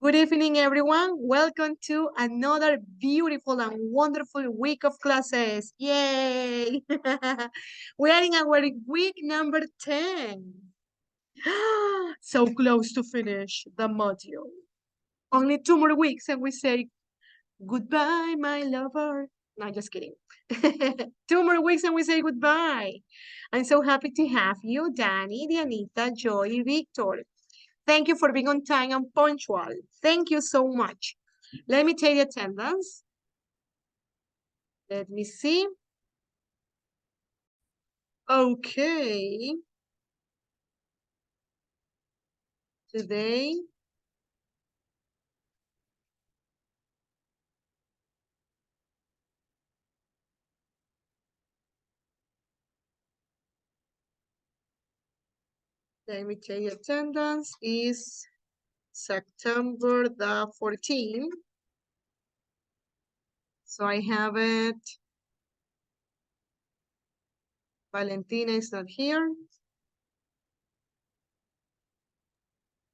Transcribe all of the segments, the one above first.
Good evening, everyone. Welcome to another beautiful and wonderful week of classes. Yay! We are in our week number 10. So close to finish the module. Only 2 more weeks and we say goodbye, my lover. No, just kidding. 2 more weeks and we say goodbye. I'm so happy to have you, Danny, Dianita, Joy, Victor. Thank you for being on time and punctual. Thank you so much. Let me take the attendance. Let me see. Okay. Today. Let me take the attendance. Is September the 14th. So I have it. Valentina is not here.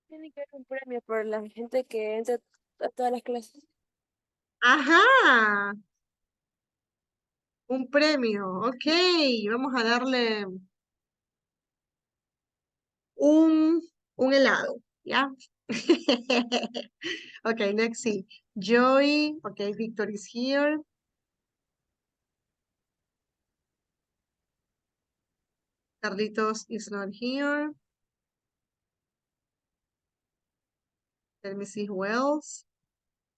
Tiene que haber un premio por la gente que entra a todas las clases. Ajá. Un premio. Ok. Vamos a darle un helado. ¿Ya? Okay, let's see. Joy. Okay, Victor is here. Carlitos is not here. Let me see who else.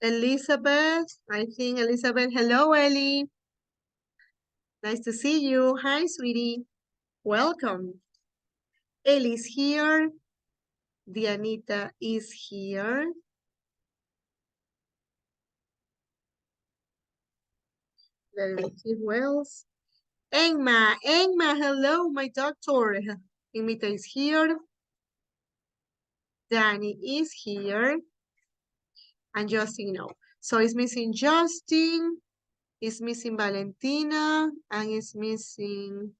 Elizabeth. I think Elizabeth. Hello, Ellie. Nice to see you. Hi, sweetie. Welcome. Ellie's here. Dianita is here. Let me see who else. Emma. Emma, hello, my doctor. Emita is here. Danny is here. And Justin, no. So it's missing Justin, it's missing Valentina, and it's missing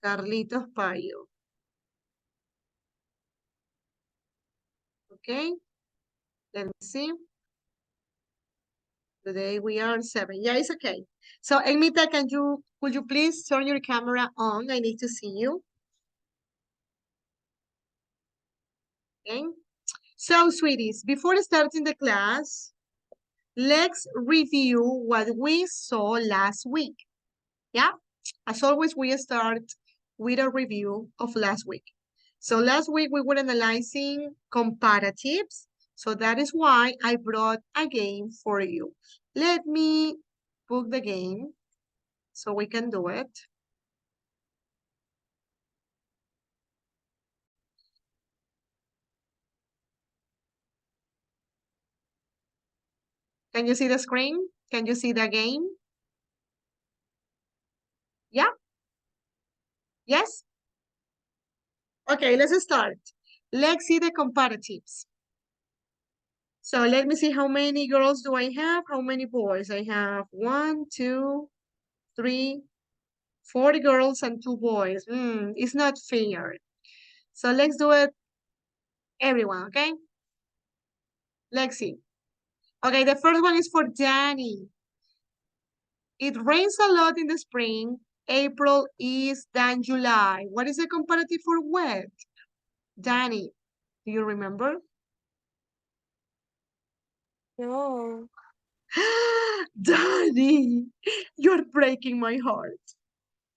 Carlitos Payo. Okay, let me see. Today we are 7. Yeah, it's okay. So, Emita, could you please turn your camera on? I need to see you. Okay. So, sweeties, before starting the class, let's review what we saw last week. Yeah, as always, we start with a review of last week. So last week we were analyzing comparatives. So that is why I brought a game for you. Let me book the game so we can do it. Can you see the screen? Can you see the game? Yeah? Yes? Okay, let's start. Let's see the comparatives. So let me see how many girls do I have, how many boys. I have 1, 2, 3, 4 girls and 2 boys. It's not fair. So let's do it, everyone, okay? Let's see. Okay, the first one is for Danny. It rains a lot in the spring. April is than July. What is the comparative for wet? Danny, do you remember? No. Danny, you're breaking my heart.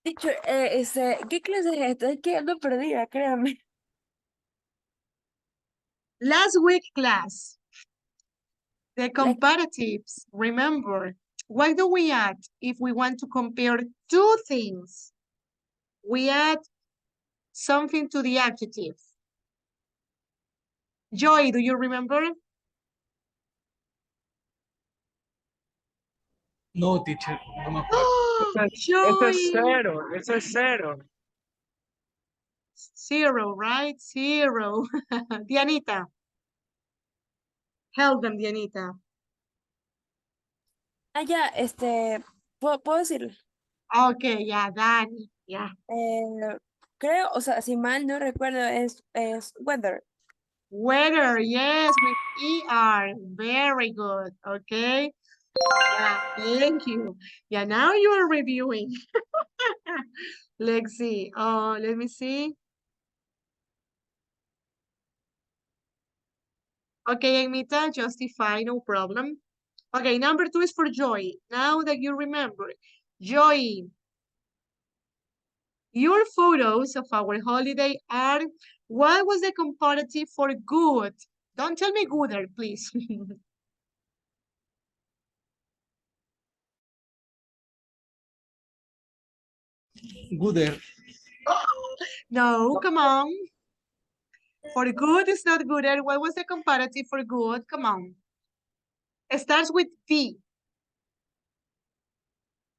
Teacher, ¿qué clase es esta? Es que ando perdida, créame. Last week class, the Like, comparatives, remember, what do we add if we want to compare two things? We add something to the adjective. Joy, do you remember? No, teacher, no me acuerdo. Eso Joy! es cero, eso es cero. 0, right? 0. Dianita. Help them, Dianita. ya, ¿puedo decirlo? Okay, yeah, Dani. Yeah. Creo, o sea, si mal no recuerdo, es weather. Weather, yes, with ER. Very good. Okay. Yeah, thank you. Yeah, now you are reviewing. Let's see. Let me see. Okay, Amita, justify, no problem. Okay, number 2 is for Joy. Now that you remember, Joy, your photos of our holiday are, what was the comparative for good? Don't tell me gooder, please. Gooder. No, come on. For good is not gooder. What was the comparative for good? Come on. It starts with V.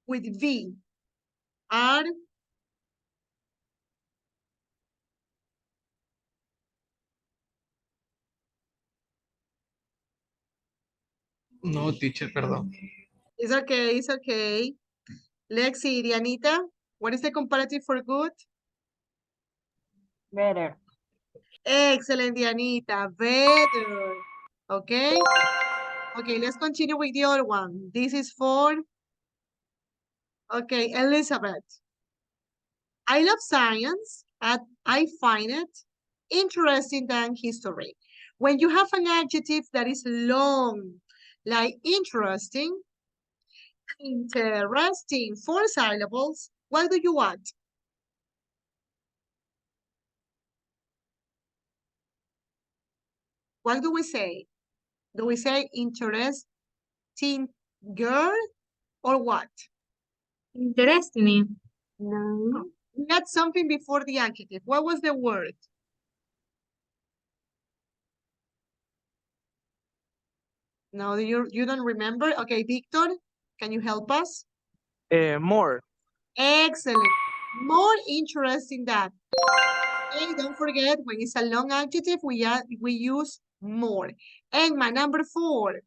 With V. Are, No, teacher, perdón. it's okay, it's okay. Let's see, Dianita, what is the comparative for good? Better. Excellent, Dianita, better. Okay? Okay, let's continue with the other one. This is for, okay, Elizabeth. I love science, and I find it interesting than history. When you have an adjective that is long, like interesting, 4 syllables, what do you want? What do we say? Do we say interesting girl or what? Interesting. No. We had something before the adjective. What was the word? No, you don't remember? Okay, Victor, can you help us? More. Excellent. More interesting that. Okay, don't forget, when it's a long adjective, we use more. And my number 4.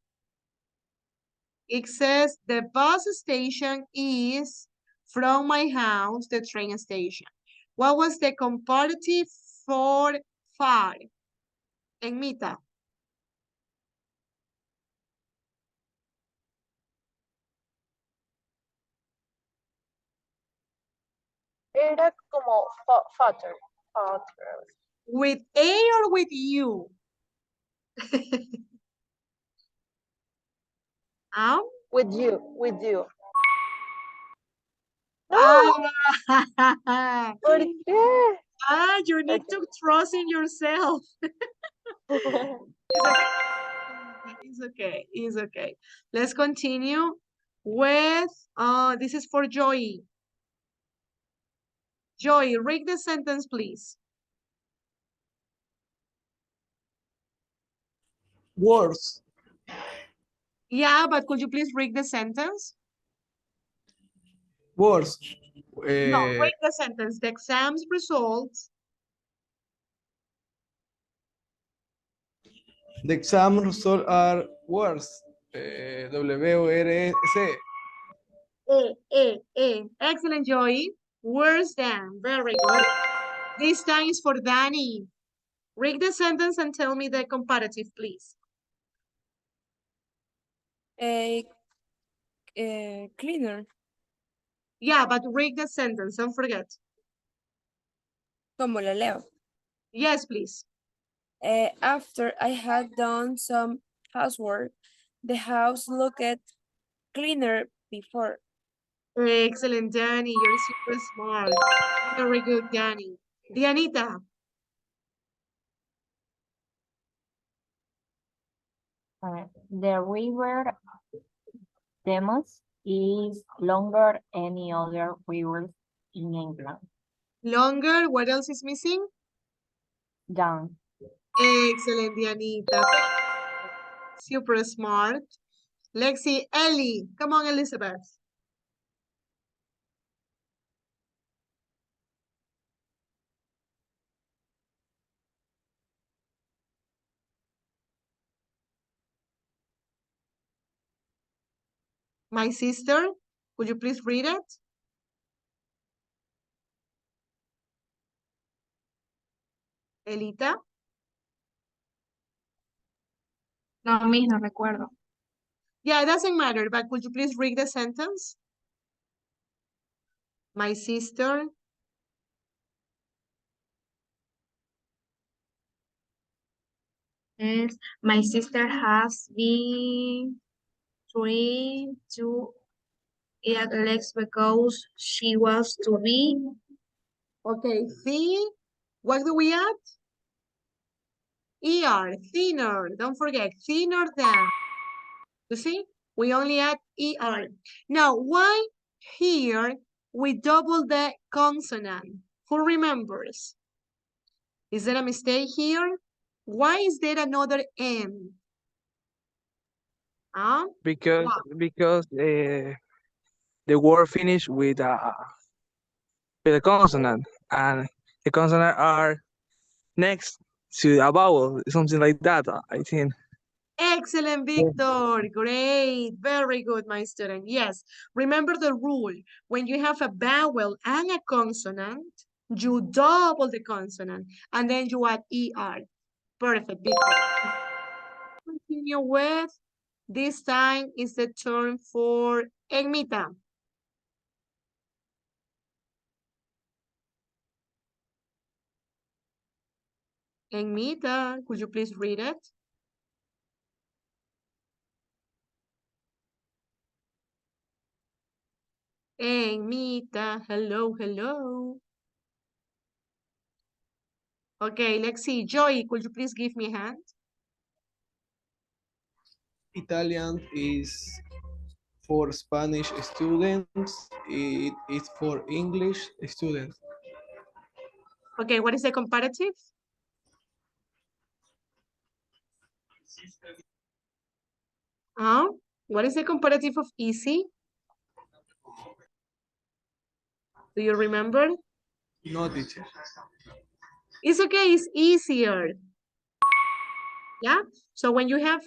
It says the bus station is from my house, the train station. What was the comparative for far? En Mita. Era como father. Father. With A or with U? With you. With you. No. Ah, ¿Por qué? you need to trust in yourself. It's okay. It's okay. Let's continue with, this is for Joy. Joy, read the sentence, please. Words. Yeah, but could you please read the sentence? Words. No, read the sentence. The exam's results. The exam results are worse. W-O-R-S. Excellent, Joy. Worse than. Very good. This time is for Danny. Read the sentence and tell me the comparative, please. Cleaner. Yeah, but read the sentence. Don't forget. Como la leo. Yes, please. After I had done some housework, the house looked cleaner before. Excellent, Danny. You're super smart. Very good, Danny. Dianita. The river Thames is longer any other rivers in England. Longer. What else is missing? Down. Excellent, Dianita. Super smart. Let's see, Ellie. Come on, Elizabeth. My sister, would you please read it? Elita? No, mis, no recuerdo. Yeah, it doesn't matter, but could you please read the sentence? My sister. Es, my sister has been trying to eat legs because she wants to be. Okay, see, what do we add? ER, thinner. Don't forget, thinner than. You see, we only add ER. Now, why here we double the consonant? Who remembers? Is there a mistake here? Why is there another M? Huh? Because Wow. because the word finish with a consonant, and the consonant are next to a vowel, something like that. I think. Excellent, Victor. Great. Very good, my student. Yes. Remember the rule. When you have a vowel and a consonant, you double the consonant and then you add ER. Perfect, Victor. Continue with, this time is the turn for Enmita. Enmita, could you please read it? Enmita, hello, hello. Okay, let's see. Joy, could you please give me a hand? Italian is for Spanish students. It is for English students. Okay, what is the comparative? What is the comparative of easy? Do you remember? No, teacher. It's okay, it's easier. Yeah, so when you have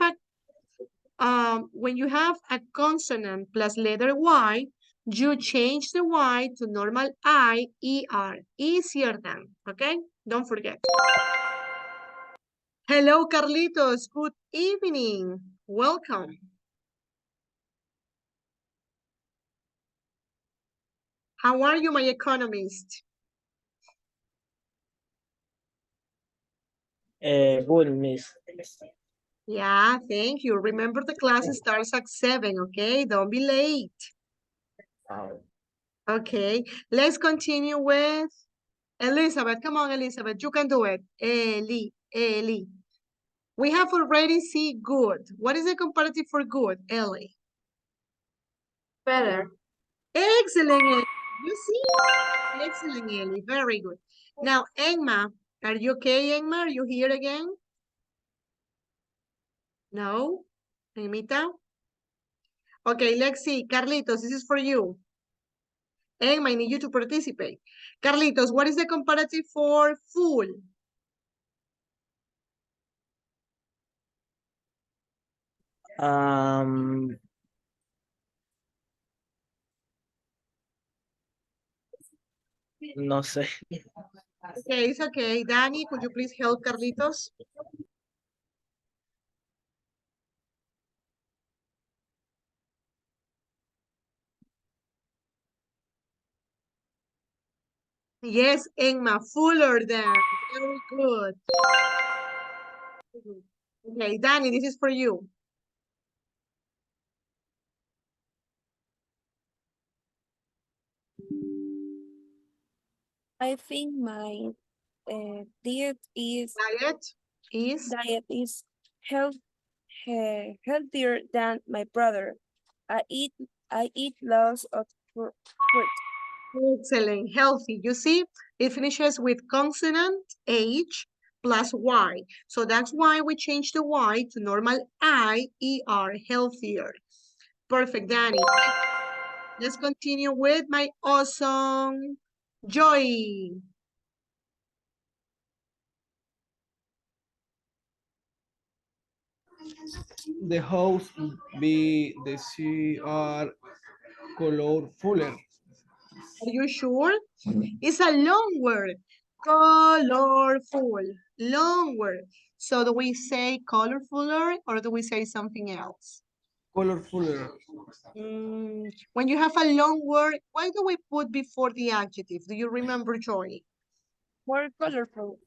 a consonant plus letter Y, you change the Y to normal I, ER, easier than, okay? Don't forget. Hello, Carlitos, good evening. Welcome. How are you, my economist? Good, miss. Yeah, thank you. Remember the class starts at 7, okay? Don't be late. Okay, let's continue with Elizabeth. Come on, Elizabeth, you can do it. Eli. We have already seen good. What is the comparative for good, Ellie? Better. Excellent, Ellie. You see? Excellent, Ellie. Very good. Now, Emma, are you okay, Emma? Are you here again? No? Emita? Okay, let's see. Carlitos, this is for you. Emma, I need you to participate. Carlitos, what is the comparative for full? No sé. Okay, it's okay. Danny, could you please help Carlitos? Yes, Emma, fuller than. Very good. Okay, Danny, this is for you. I think my diet is Diet is health, healthier than my brother. I eat lots of fruit. excellent, healthy. You see, it finishes with consonant H plus Y. So that's why we change the Y to normal I, ER, healthier. Perfect, Danny. Let's continue with my awesome Joy. The house be the CR color fuller. Are you sure? It's a long word. Colorful. Long word. So do we say colorfuler or do we say something else? Colorfuler. When you have a long word, why do we put before the adjective? Do you remember, Joy? More colorful.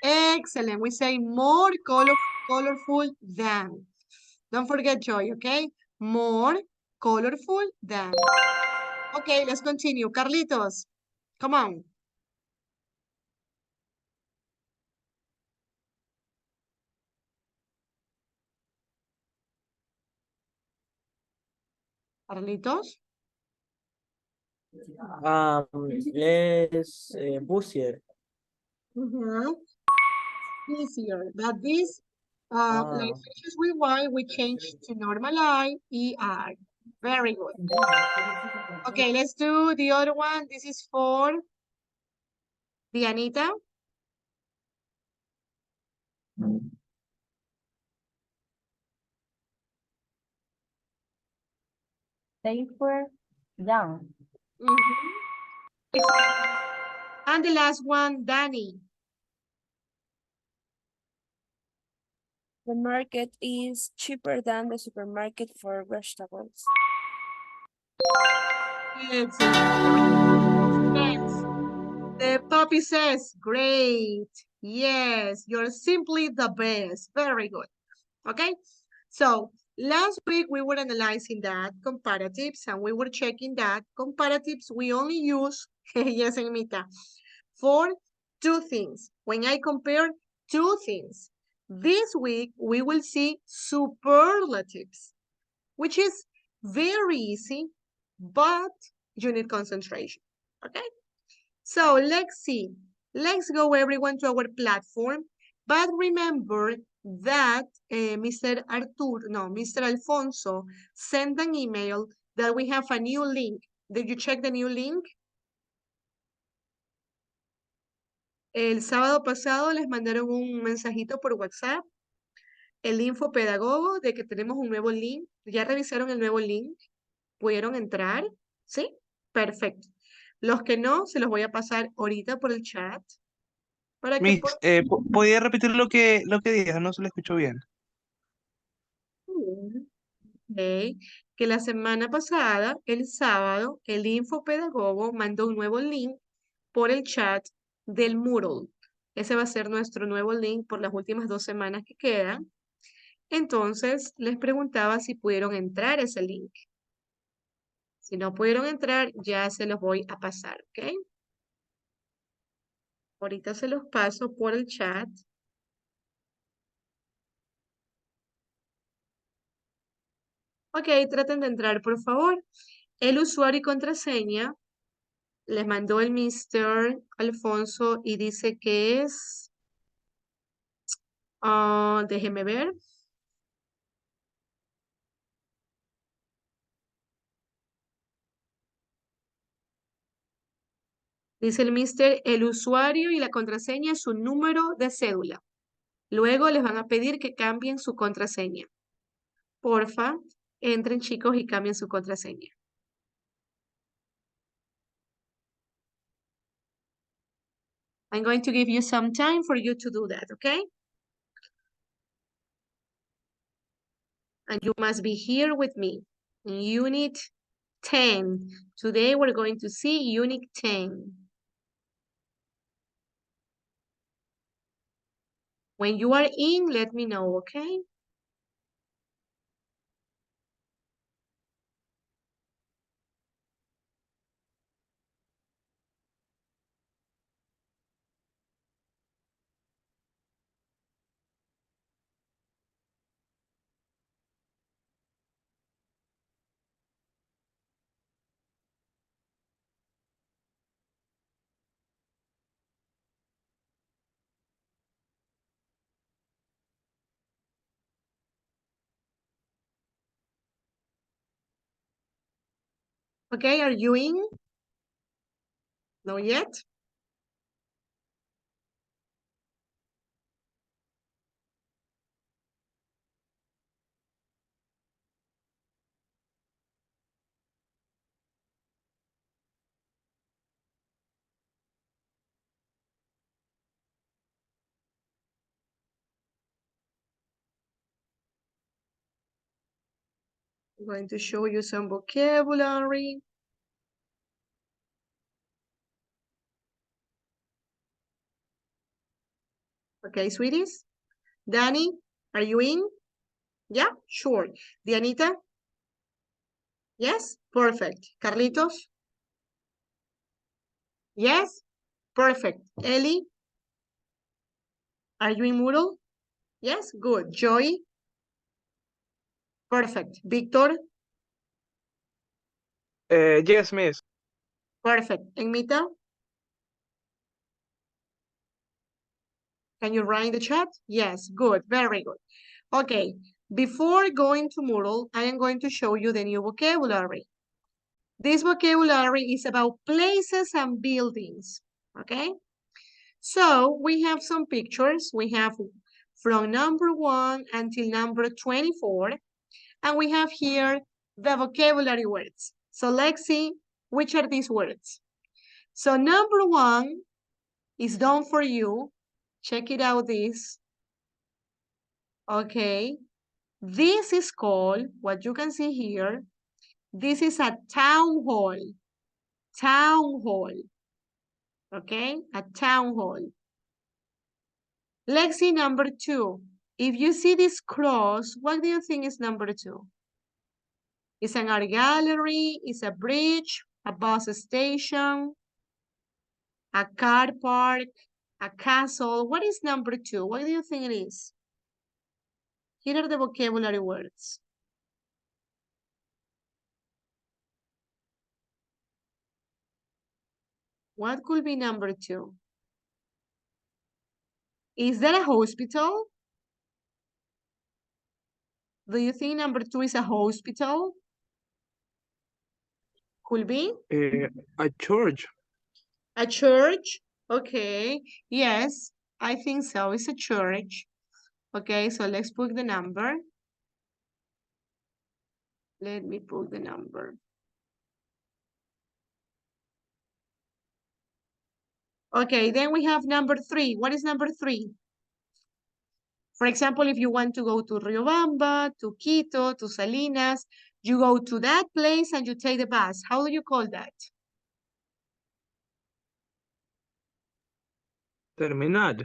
Excellent. We say more colorful than. Don't forget Joy, okay? More colorful than. Okay, let's continue. Carlitos, come on. Carlitos. Less busier. Easier. But this, Ah, like finishes with Y, we change to normal I, ER. Very good. Okay, let's do the other one. This is for Dianita. Safer down. And the last one, Danny. The market is cheaper than the supermarket for vegetables. Excellent. Yes. The puppy says, great. Yes, you're simply the best. Very good. Okay, so last week we were analyzing that comparatives and we were checking that comparatives we only use, yes, Emita, for two things. When I compare two things, this week we will see superlatives, which is very easy, but you need concentration, okay? So let's see. Let's go everyone to our platform. But remember that Mr. Alfonso sent an email that we have a new link. Did you check the new link? El sábado pasado les mandaron un mensajito por WhatsApp, el infopedagogo de que tenemos un nuevo link. ¿Ya revisaron el nuevo link? ¿Pudieron entrar? ¿Sí? Perfecto. Los que no, se los voy a pasar ahorita por el chat. Para que Miss, ¿podría repetir lo que dijo? No se lo escuchó bien. Ok, que la semana pasada, el sábado, el infopedagogo mandó un nuevo link por el chat del Moodle. Ese va a ser nuestro nuevo link por las últimas 2 semanas que quedan. Entonces, les preguntaba si pudieron entrar a ese link. Si no pudieron entrar, ya se los voy a pasar, ¿ok? Ahorita se los paso por el chat. Ok, traten de entrar, por favor. El usuario y contraseña les mandó el Mr. Alfonso y dice que es, déjeme ver. Dice el Mr. el usuario y la contraseña es su número de cédula. Luego les van a pedir que cambien su contraseña. Porfa, entren chicos y cambien su contraseña. I'm going to give you some time for you to do that, okay? And you must be here with me in Unit 10. Today we're going to see Unit 10. When you are in, let me know, okay? Okay, are you in? Not yet? I'm going to show you some vocabulary. Okay, sweeties. Danny, are you in? Yeah, sure. Dianita? Yes, perfect. Carlitos? Yes, perfect. Ellie? Are you in Moodle? Yes, good. Joy? Perfect. Victor? Yes, miss. Perfect. Enmita? Can you write in the chat? Yes, good. Very good. Okay, before going to Moodle, I am going to show you the new vocabulary. This vocabulary is about places and buildings, okay? So we have some pictures. We have from number 1 until number 24, and we have here the vocabulary words. So let's see which are these words. So number 1 is done for you. Check it out, this. Okay. This is called, what you can see here, this is a town hall. Town hall. Okay, a town hall. Let's see number 2. If you see this cross, what do you think is number 2? It's an art gallery, it's a bridge, a bus station, a car park, a castle. What is number 2? What do you think it is? Here are the vocabulary words. What could be number 2? Is that a hospital? Do you think number 2 is a hospital? Could be. A church. A church? Okay. Yes, I think so. It's a church. Okay, so let's put the number. Let me put the number. Okay, then we have number 3. What is number 3? For example, if you want to go to Riobamba, to Quito, to Salinas, you go to that place and you take the bus. How do you call that? Terminal.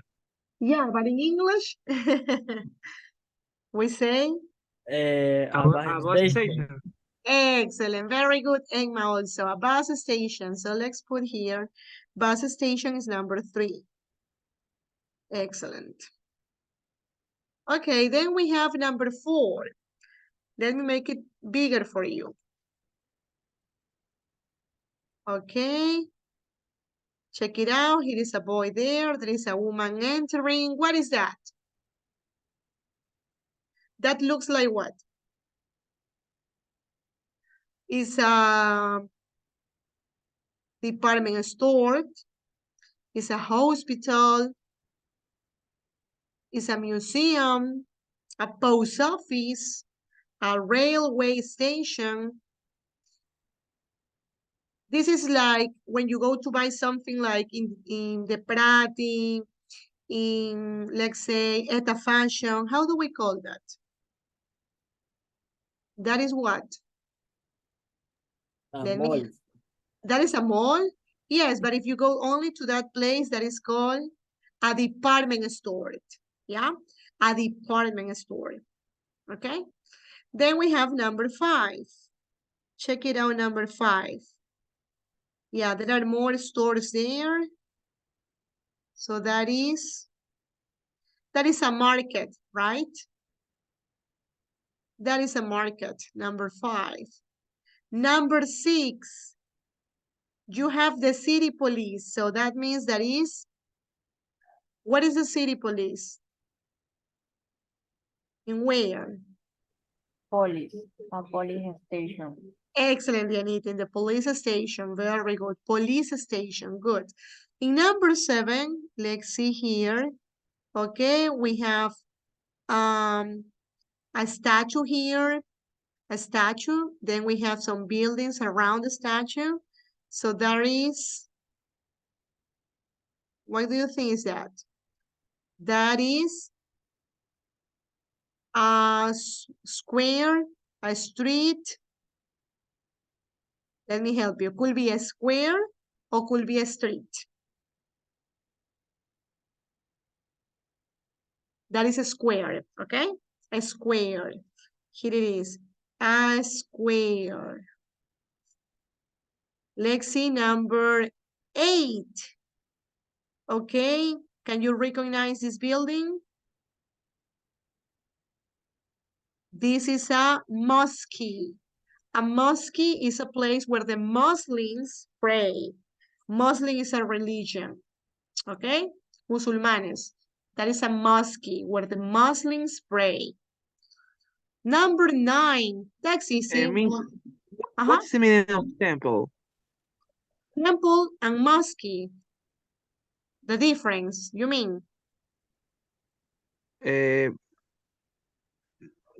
Yeah, but in English, we say? A A bus bus station. station. Excellent, very good, Emma, also. A bus station. So let's put here, bus station is number 3. Excellent. Okay, then we have number 4. Let me make it bigger for you. Okay. Check it out. Here is a boy there. There is a woman entering. What is that? That looks like what? It's a department store. It's a hospital. It's a museum, a post office, a railway station. This is like when you go to buy something like in the Prati, in, let's say, Eta Fashion. How do we call that? That is what? A mall. That is a mall? Yes, but if you go only to that place, that is called a department store. Yeah, a department store. Okay. Then we have number 5. Check it out, number 5. Yeah, there are more stores there. So that is a market, right? That is a market, number 5. Number 6, you have the city police. So that means that is, what is the city police? In where? Police, a police station. Excellent, Dianita, in the police station. Very good. Police station, good. In number 7, let's see here. Okay, we have a statue here, a statue. Then we have some buildings around the statue. So there is, what do you think is that? That is a square a street. Let me help you. Could be a square or could be a street. That is a square, okay? A square. Here it is. A square. Let's see number 8. Okay, can you recognize this building? This is a mosque. A mosque is a place where the Muslims pray. Muslim is a religion, okay? Musulmanes. That is a mosque where the Muslims pray. Number 9, that's easy. Miss, Uh-huh. what's the meaning of temple? Temple and mosque. The difference, you mean?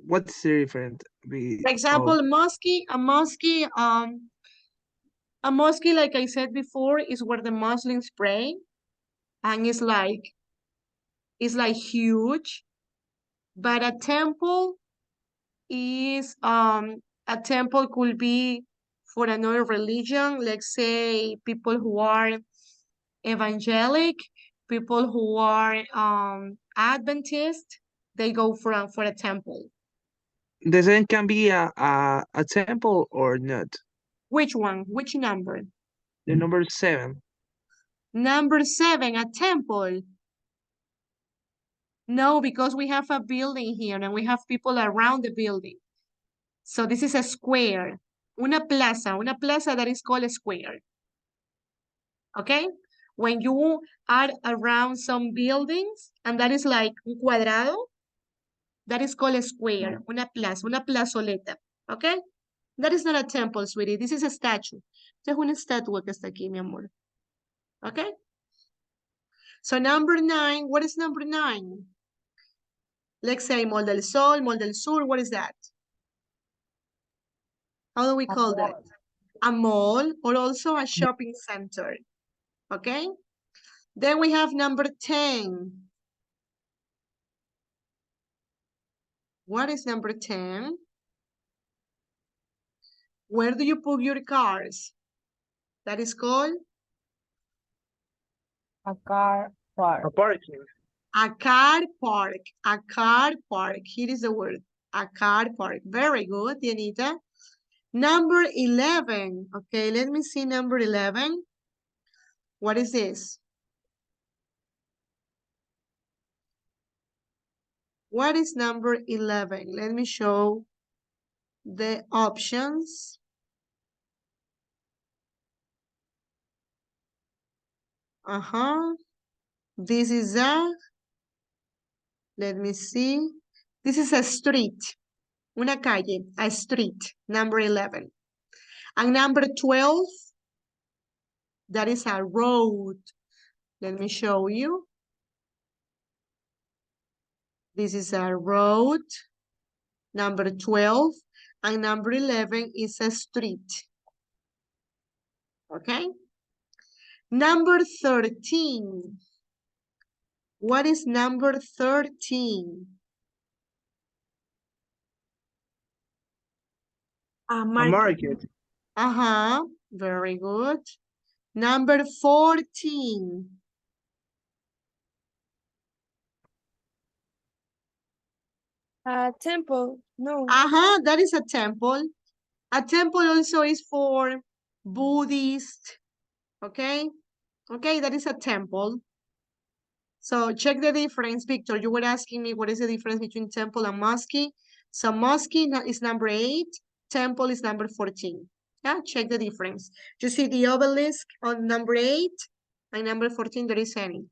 What's the difference? For example, a mosque, like I said before, is where the Muslims pray, and it's like huge. But a temple is a temple could be for another religion. Let's say people who are evangelic, people who are Adventist, they go for a temple. The same can be a temple or not. Which one? Which number? The number 7. Number 7, a temple. No, because we have a building here and we have people around the building. So this is a square. Una plaza that is called a square. Okay? When you are around some buildings and that is like un cuadrado, that is called a square, una plaza, una plazoleta. Okay? That is not a temple, sweetie. This is a statue. Esta es una estatua que está aquí, mi amor. Okay? So number 9, what is number 9? Let's say Mall del Sol, Mall del Sur, what is that? How do we call that? A mall or also a shopping center. Okay? Then we have number 10. What is number 10? Where do you put your cars? That is called A car park. A parking. a car park. A car park. Here is the word. A car park. Very good, Dianita. Number 11. Okay, let me see number 11. What is this? What is number 11? Let me show the options. This is let me see. This is a street. Una calle, a street, number 11. And number 12, that is a road. Let me show you. This is a road, number 12, and number 11 is a street. Okay? Number 13. What is number 13? A A market. Very good. Number 14. Temple, no. That is a temple. A temple also is for Buddhist. Okay? Okay, that is a temple. So check the difference, Victor. You were asking me what is the difference between temple and mosque. So mosque is number 8, temple is number 14. Yeah, check the difference. You see the obelisk on number 8 and number 14, there is any.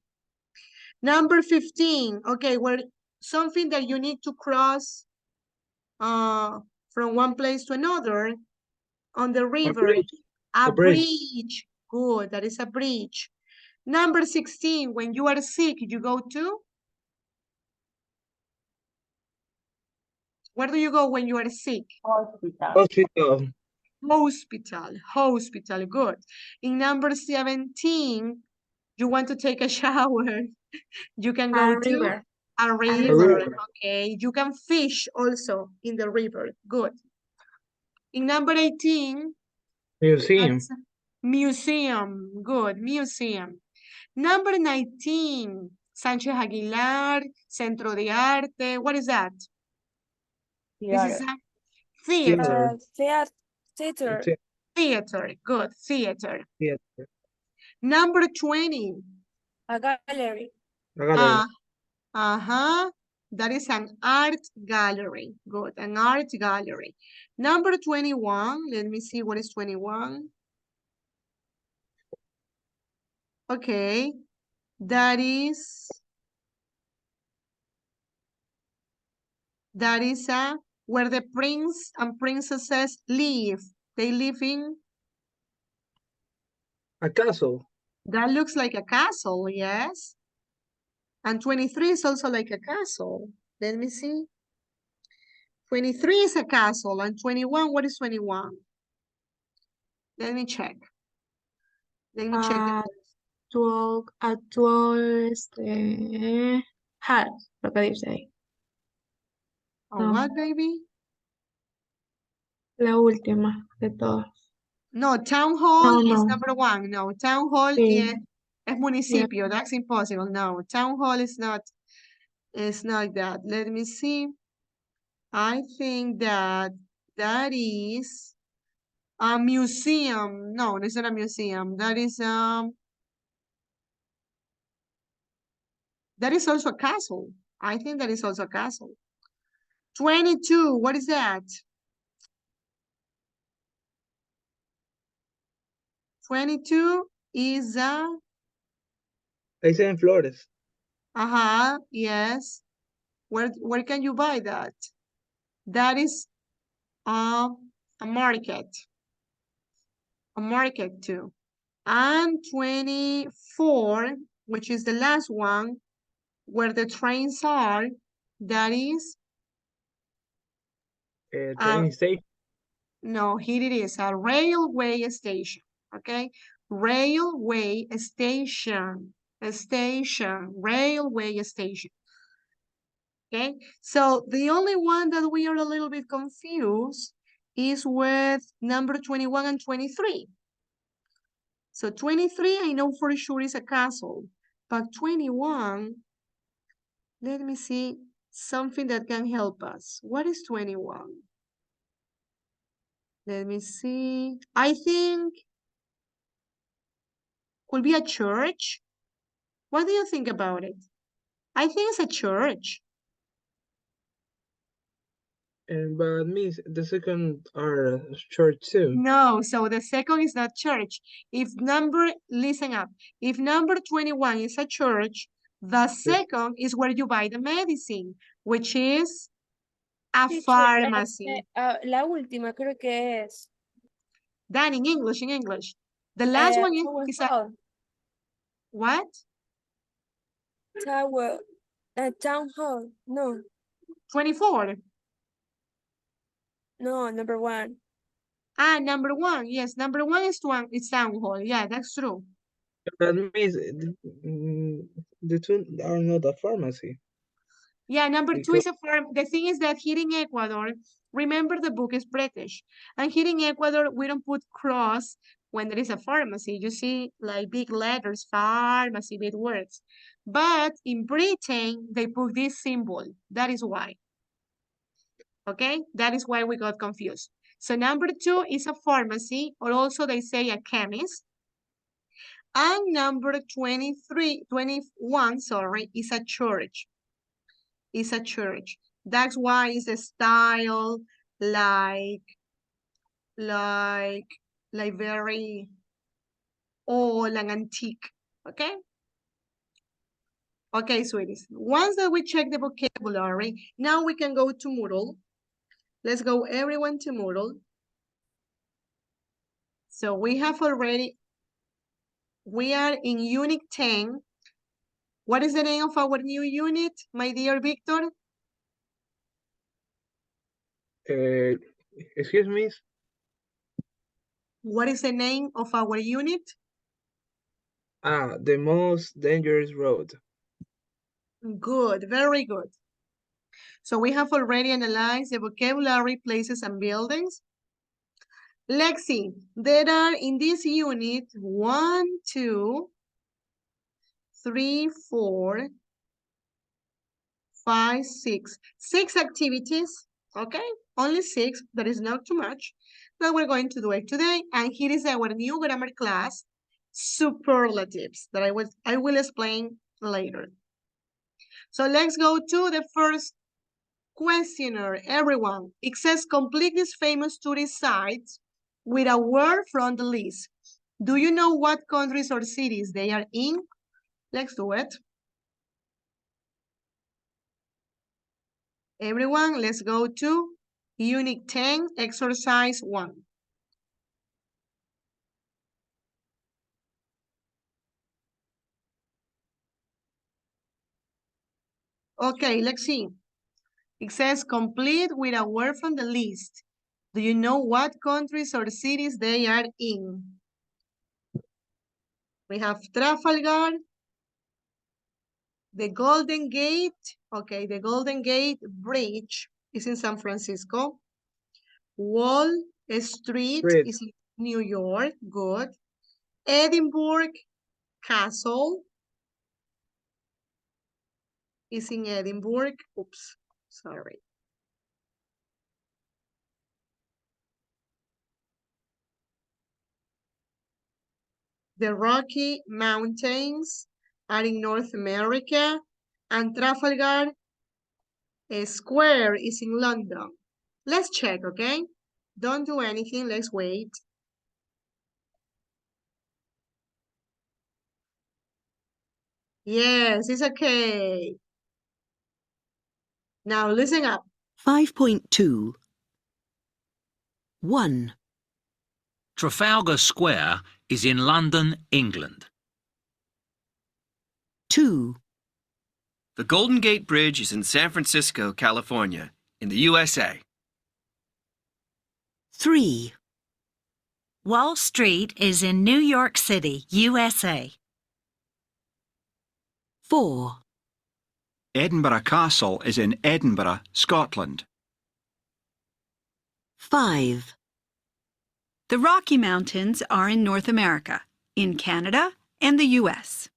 Number 15, okay, where something that you need to cross from one place to another on the river. A bridge. Good, that is a bridge. Number 16, when you are sick, you go to? Where do you go when you are sick? Hospital. Hospital. Hospital, good. In number 17, you want to take a shower. You can go A to river. a river. river. Okay, you can fish also in the river. Good. In number 18, Museum. that's museum. Good, museum. Number 19, Sánchez Aguilar, Centro de Arte. What is that? This is Theater. a theater. Theater. Theater. Good, theater. Theater. Number 20. A gallery. A gallery. That is an art gallery. Good, an art gallery. Number 21, let me see what is 21. Okay, that is where the prince and princesses live. They live in, A castle. that looks like a castle, yes. And 23 is also like a castle. Let me see. 23 is a castle, and 21, what is 21? Let me check. Let me check. Actual, house, lo que dice ahí. Oh, what, baby? La última de todas. No, town hall is No. number 1. No, town hall Sí. es municipio. That's impossible. No, town hall is not that. Let me see. I think that is a museum. No, it's not a museum. That is also a castle. I think that is also a castle. 22, what is that? 22 is a I say in Flores. yes. Where can you buy that? That is a market. A market too. And 24, which is the last one, where the trains are, that is Train station. no, here it is, a railway station. Okay, railway station, railway station. Okay, so the only one that we are a little bit confused is with number 21 and 23. So 23, I know for sure is a castle, but 21, let me see something that can help us. What is 21? Let me see. I think could be a church. What do you think about it? I think it's a church. But means the second are church too. No, so the second is not church. Listen up. If number 21 is a church, the second is where you buy the medicine, which is a Teacher, pharmacy. la última creo que es. Dan, in English. The last one is a, Town what? Tower. Town hall. No, 24. no, number 1. Number 1. Yes, number 1 is town hall. Yeah, that's true. That means the two are not a pharmacy. Yeah, number 2 Because- is a farm. The thing is that here in Ecuador, remember the book is British. And here in Ecuador, we don't put cross when there is a pharmacy. You see like big letters, pharmacy, big words. But in Britain, they put this symbol. That is why. Okay, that is why we got confused. So number 2 is a pharmacy, or also they say a chemist. And number 21, sorry, is a church. Is a church. That's why it's a style like very old and antique. Okay? Okay, sweeties. Once that we check the vocabulary, now we can go to Moodle. Let's go everyone to Moodle. So we are in unit 10. What is the name of our new unit, my dear Victor? Excuse me. What is the name of our unit? The most dangerous road. Good, very good. So we have already analyzed the vocabulary, places, and buildings. Lexi, there are in this unit 1, 2, 3, 4, 5, 6. 6 activities, okay? Only 6, that is not too much. That we're going to do it today. And here is our new grammar class, superlatives, that I will explain later. So let's go to the first questionnaire. Everyone, it says complete these famous tourist sites with a word from the list. Do you know what countries or cities they are in? Let's do it. Everyone, let's go to Unit 10, Exercise 1. Okay, let's see. It says complete with a word from the list. Do you know what countries or cities they are in? We have Trafalgar, the Golden Gate. Okay, the Golden Gate Bridge is in San Francisco. Wall Street is in New York. Good. Edinburgh Castle is in Edinburgh. Oops, sorry. The Rocky Mountains are in North America, and Trafalgar Square is in London. Let's check, okay? Don't do anything, let's wait. Yes, it's okay. Now listen up. 5.2. 1, Trafalgar Square is in London, England. 2, The Golden Gate Bridge is in San Francisco, California, in the USA. 3, Wall Street is in New York City, USA. 4, Edinburgh Castle is in Edinburgh, Scotland. 5, The Rocky Mountains are in North America, in Canada and the US.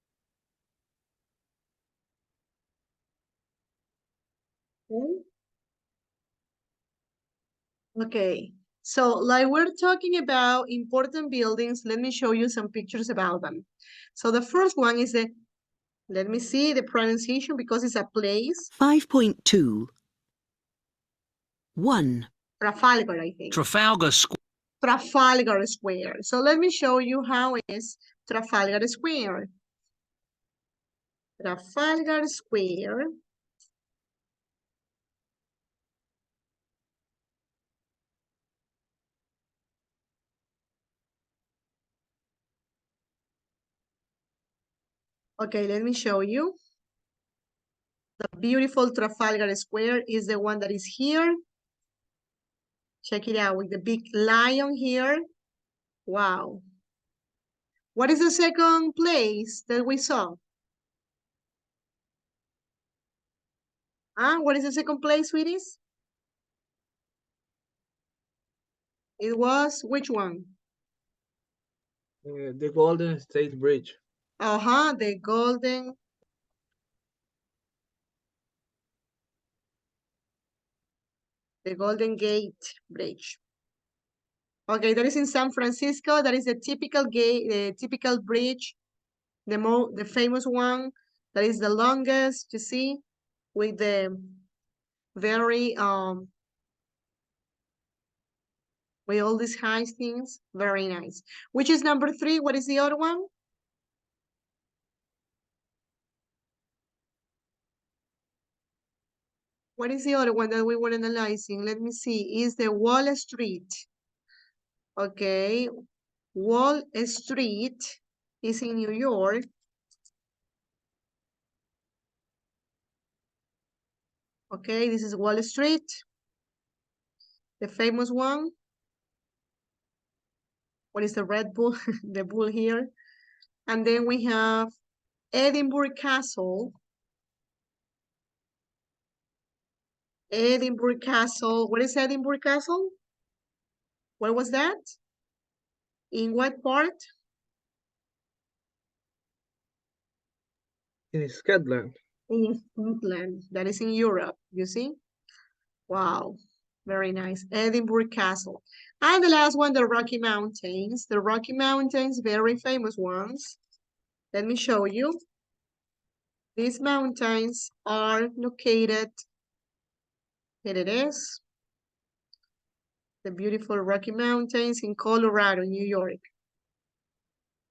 Okay, so like we're talking about important buildings, let me show you some pictures about them. So the first one is let me see the pronunciation because it's a place. 5.2. 1, Trafalgar, I think. Trafalgar Square. Trafalgar Square. So let me show you how is Trafalgar Square. Trafalgar Square. Okay, let me show you. The beautiful Trafalgar Square is the one that is here. Check it out with the big lion here. Wow. What is the second place that we saw? What is the second place, sweeties? It was which one? The Golden State Bridge. The Golden Gate Bridge. Okay, that is in San Francisco. That is the typical the typical bridge, the famous one. That is the longest, you see, with the very with all these high things. Very nice. Which is number 3? What is the other one? What is the other one that we were analyzing? Let me see. Is the Wall Street. Okay. Wall Street is in New York. Okay, this is Wall Street. The famous one. What is the Red Bull? The bull here. And then we have Edinburgh Castle. Edinburgh Castle. What is Edinburgh Castle? Where was that? In what part? In Scotland. In Scotland. That is in Europe, you see? Wow, very nice. Edinburgh Castle. And the last one, the Rocky Mountains. The Rocky Mountains, very famous ones. Let me show you. These mountains are located, here it is, the beautiful Rocky Mountains in Colorado, New York.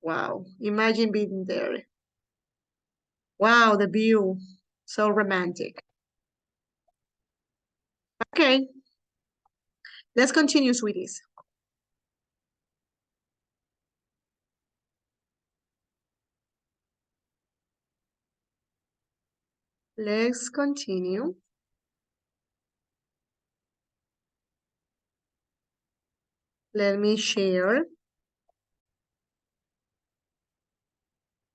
Wow, imagine being there. Wow, the view, so romantic. Okay, let's continue, sweeties. Let's continue. Let me share.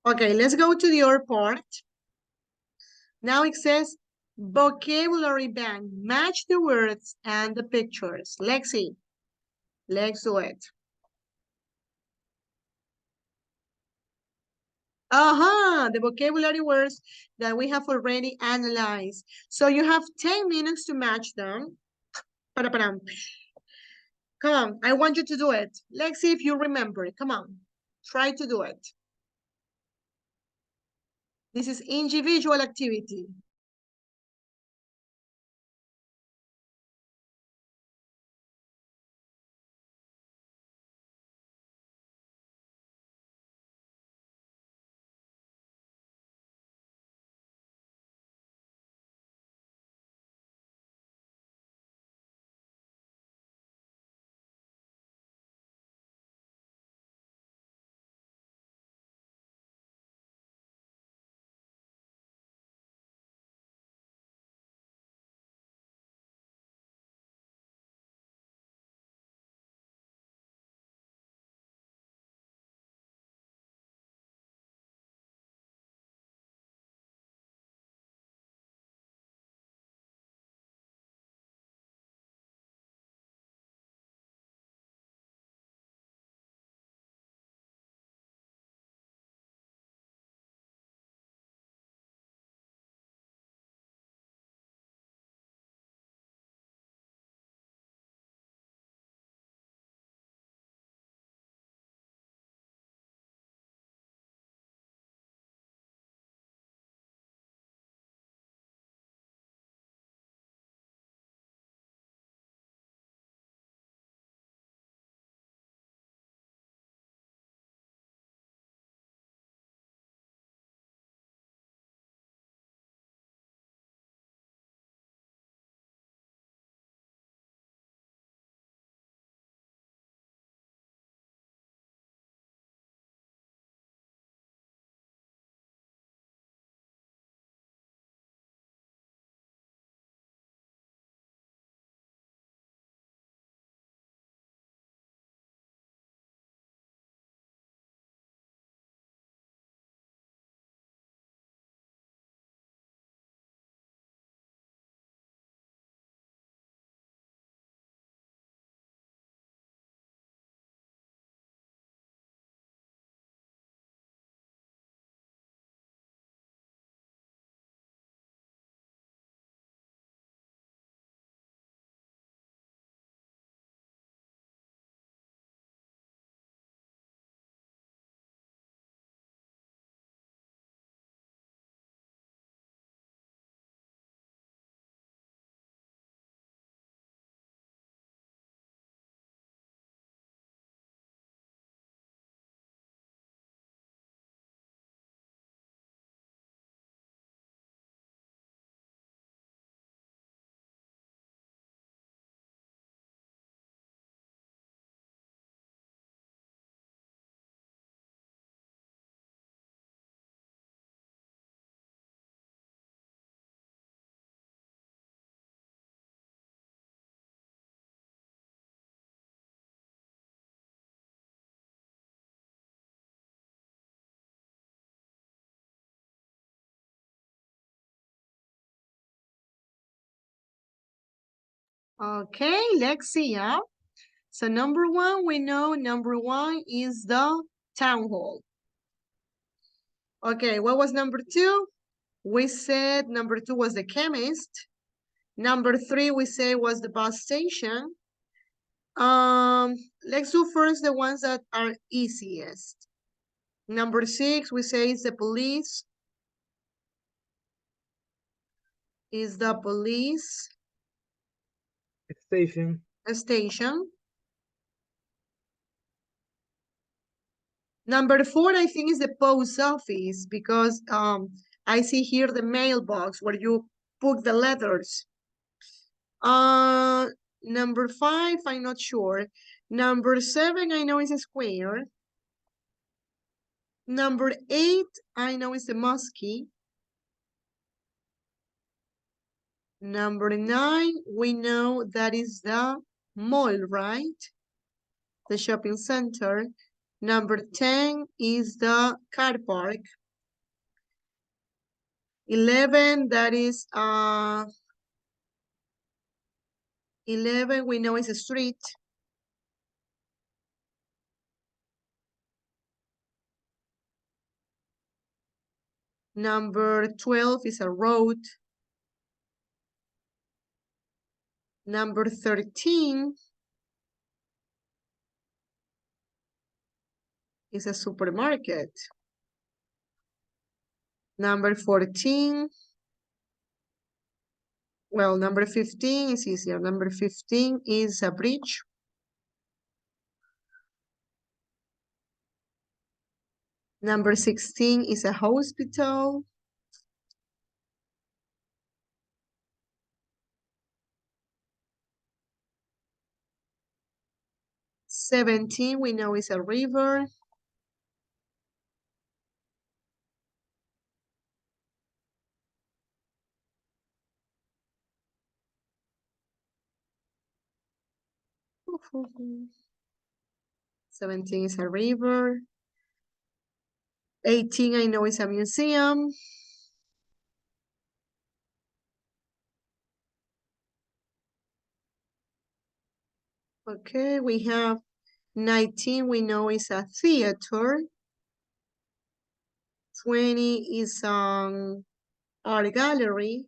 Okay, let's go to the other part. Now it says vocabulary bank. Match the words and the pictures. Let's see. Let's do it. The vocabulary words that we have already analyzed. So you have 10 minutes to match them. Come on, I want you to do it. Let's see if you remember it. Come on, try to do it. This is individual activity. Okay, let's see, huh? So number one, we know number one is the town hall. Okay, what was number two? We said number two was the chemist. Number three, we say was the bus station. Let's do first the ones that are easiest. Number six, we say is the police. Is the police Station. station. Number four, I think, is the post office because I see here the mailbox where you put the letters. Number five, I'm not sure. Number seven, I know is a square. Number eight, I know is the mosque. Number nine, we know that is the mall, right? The shopping center. Number 10 is the car park. 11, that is 11, we know is a street. Number 12 is a road. Number 13 is a supermarket. Number 14, well, number 15 is easier. Number 15 is a bridge. Number 16 is a hospital. Seventeen, we know is a river. Ooh. 17 is a river. 18, I know is a museum. Okay, we have 19, we know is a theater. 20 is art gallery.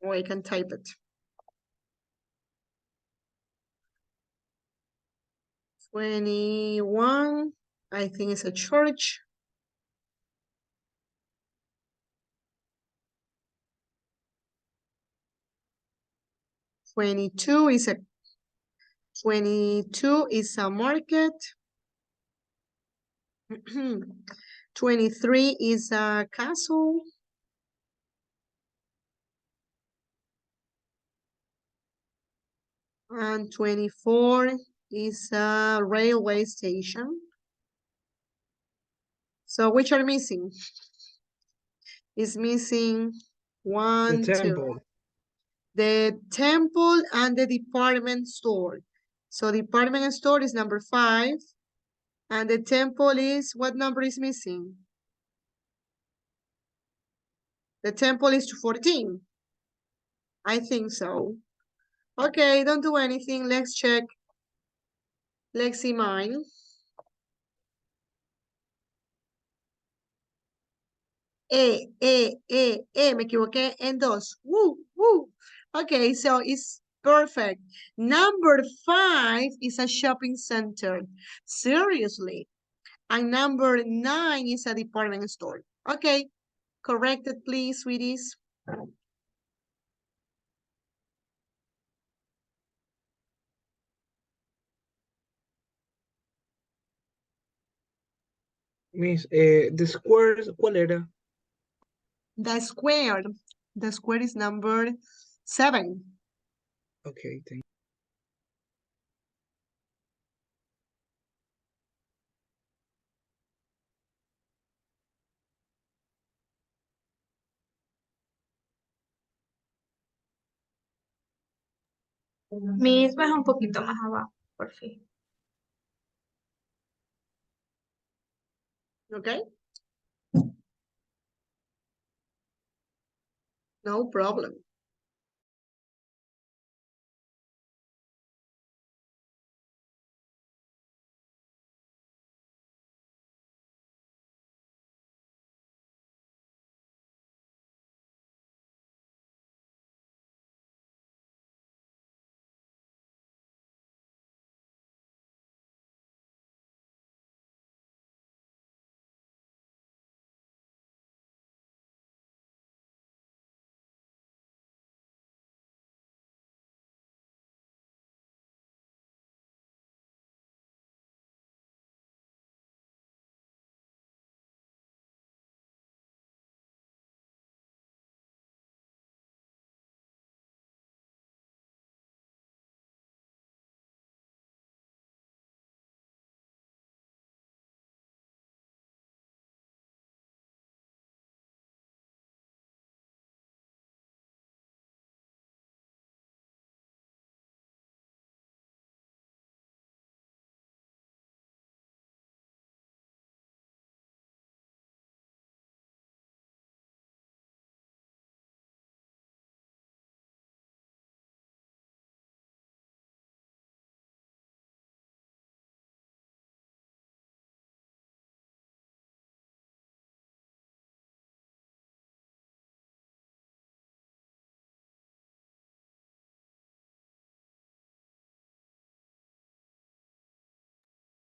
Or I can type it. 21, I think it's a church. Twenty-two is a market. 23 is a castle. And 24 is a railway station. So which are missing? Is missing one, The two. temple. The temple and the department store. So department store is number 5. And the temple is, what number is missing? The temple is 14. I think so. Okay, don't do anything. Let's check. Let's see mine. Me equivoqué en 2. Woo, woo. Okay, so it's perfect. Number 5 is a shopping center. Seriously. And number 9 is a department store. Okay, correct it, please, sweeties. Miss, the squares, ¿cuál era? The square. The square is number 7. Okay, thank you. Miss, baja un poquito más abajo, por fin. Okay. No problem.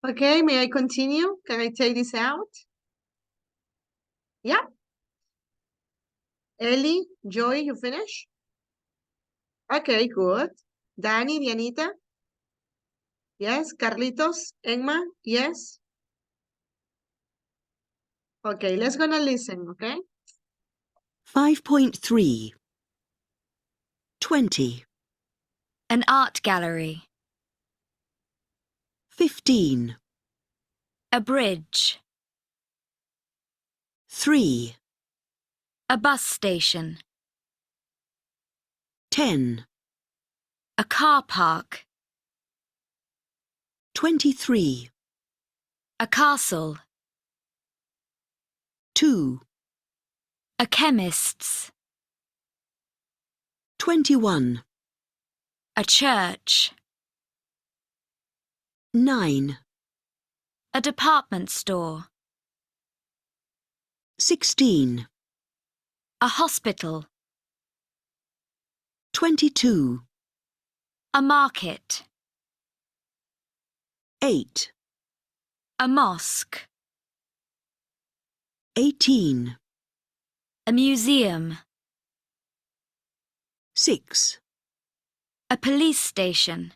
Okay, may I continue? Can I take this out? Yeah. Ellie, Joy, you finish? Okay, good. Danny, Dianita? Yes. Carlitos, Emma? Yes. Okay, let's gonna listen, okay? 5.3. 20. An art gallery. 15. A bridge. 3. A bus station. 10. A car park. 23. A castle. 2. A chemist's. 21. A church. 9. A department store. 16. A hospital. 22. A market. 8. A mosque. 18. A museum. 6. A police station.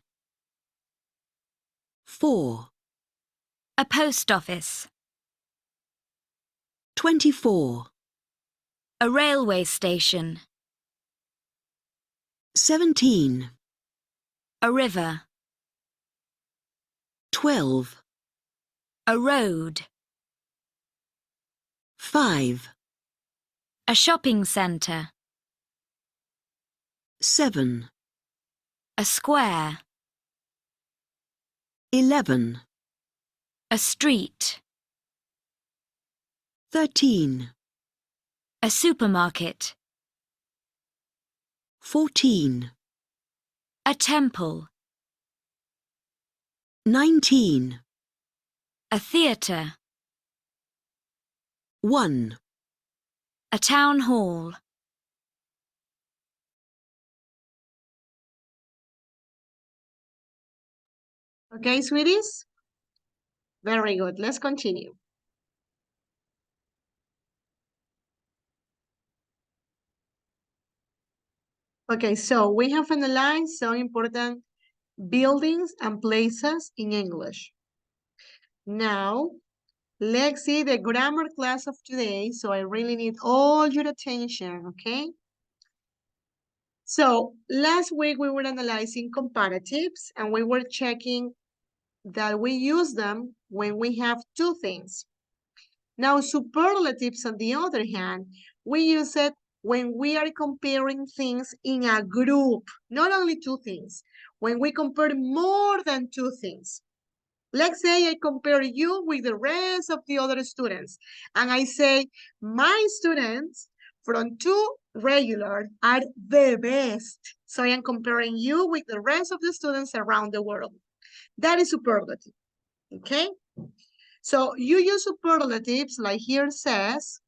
4. A post office. 24. A railway station. 17. A river. 12. A road. 5. A shopping centre. 7. A square. 11. A street. 13. A supermarket. 14. A temple. 19. A theatre. 1. A town hall. Okay, sweeties? Very good. Let's continue. Okay, so we have analyzed some important buildings and places in English. Now, let's see the grammar class of today. So I really need all your attention, okay? So last week we were analyzing comparatives and we were checking that we use them when we have two things. Now, superlatives, on the other hand, we use it when we are comparing things in a group, not only two things, when we compare more than two things. Let's say I compare you with the rest of the other students, and I say, my students from 2 regular are the best. So I am comparing you with the rest of the students around the world. That is superlative, okay? So you use superlatives like here says,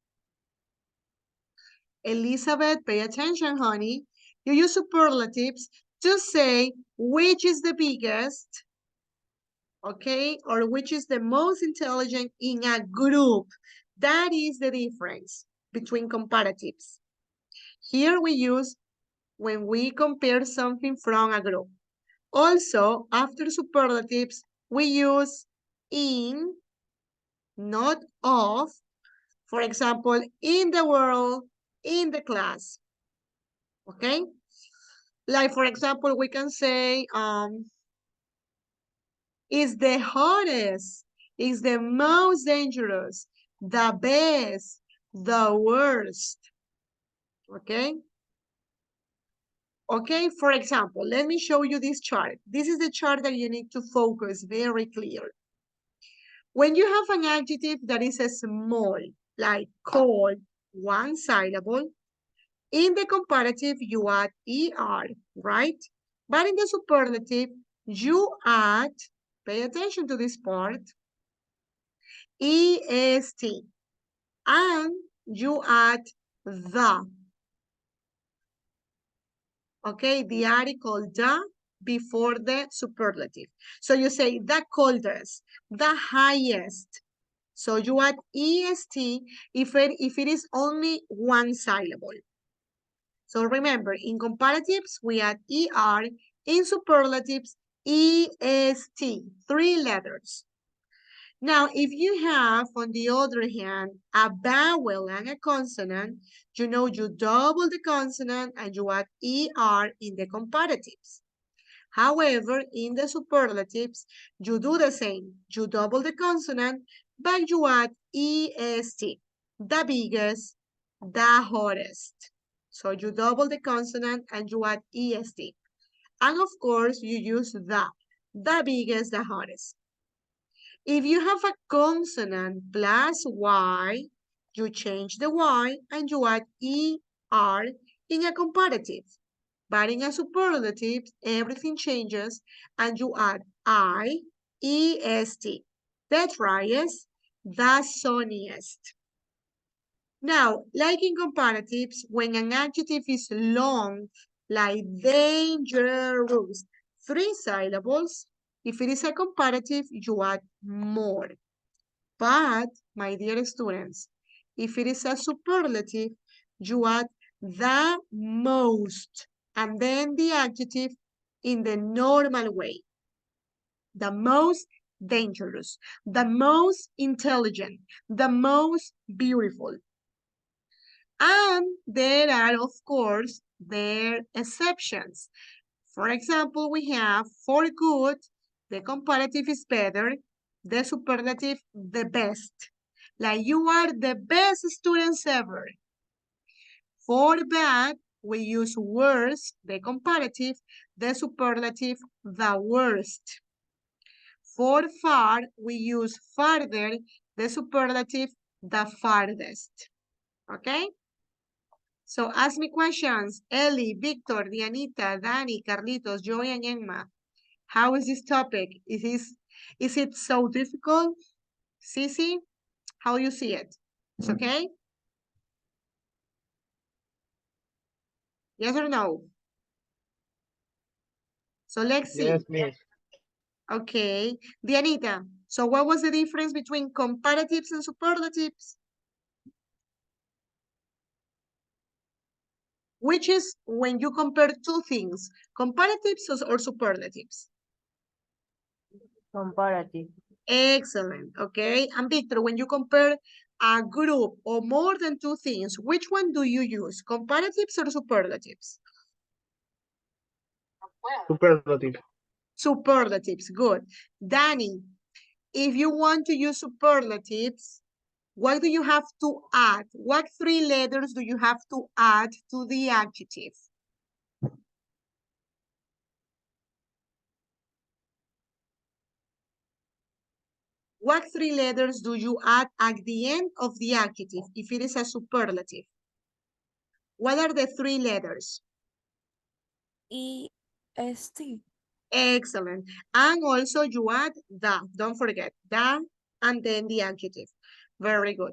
Elizabeth, pay attention, honey. You use superlatives to say which is the biggest, okay, or which is the most intelligent in a group. That is the difference between comparatives. Here we use when we compare something from a group. Also, after superlatives, we use in, not of. For example, in the world, in the class. Okay? Like, for example, we can say, is the hottest, is the most dangerous, the best, the worst. Okay? Okay, for example, let me show you this chart. This is the chart that you need to focus very clear. When you have an adjective that is a small, like cold, one syllable, in the comparative, you add ER, right? But in the superlative, you add, pay attention to this part, EST, and you add the. Okay, the article the before the superlative. So you say the coldest, the highest. So you add EST if it is only one syllable. So remember, in comparatives, we add ER, in superlatives, EST, 3 letters. Now, if you have, on the other hand, a vowel and a consonant, you know you double the consonant and you add ER in the comparatives. However, in the superlatives, you do the same. You double the consonant, but you add EST, the biggest, the hottest. So you double the consonant and you add EST. And of course, you use the biggest, the hottest. If you have a consonant plus Y, you change the Y and you add ER in a comparative. But in a superlative, everything changes and you add IEST. The driest, the sunniest. Now, like in comparatives, when an adjective is long, like dangerous, 3 syllables, if it is a comparative, you add more. But, my dear students, if it is a superlative, you add the most, and then the adjective in the normal way. The most dangerous, the most intelligent, the most beautiful. And there are, of course, their exceptions. For example, we have for good, the comparative is better, the superlative, the best. Like you are the best students ever. For bad, we use worse, the comparative, the superlative, the worst. For far, we use farther, the superlative, the farthest. Okay? So ask me questions. Ellie, Victor, Dianita, Dani, Carlitos, Joy, and Emma. How is this topic? Is it so difficult? Sisi, how you see it? It's okay? Yes or no? So let's see. Yes, miss. Okay. Dianita, so what was the difference between comparatives and superlatives? Which is when you compare two things, comparatives or superlatives? Comparative. Excellent, okay. And Victor, when you compare a group or more than two things, which one do you use, comparatives or superlatives? Superlative. Superlatives, good. Danny, if you want to use superlatives, what do you have to add? What 3 letters do you have to add to the adjective? What 3 letters do you add at the end of the adjective if it is a superlative? What are the 3 letters? E-S-T. Excellent. And also you add the, don't forget, the, and then the adjective. Very good.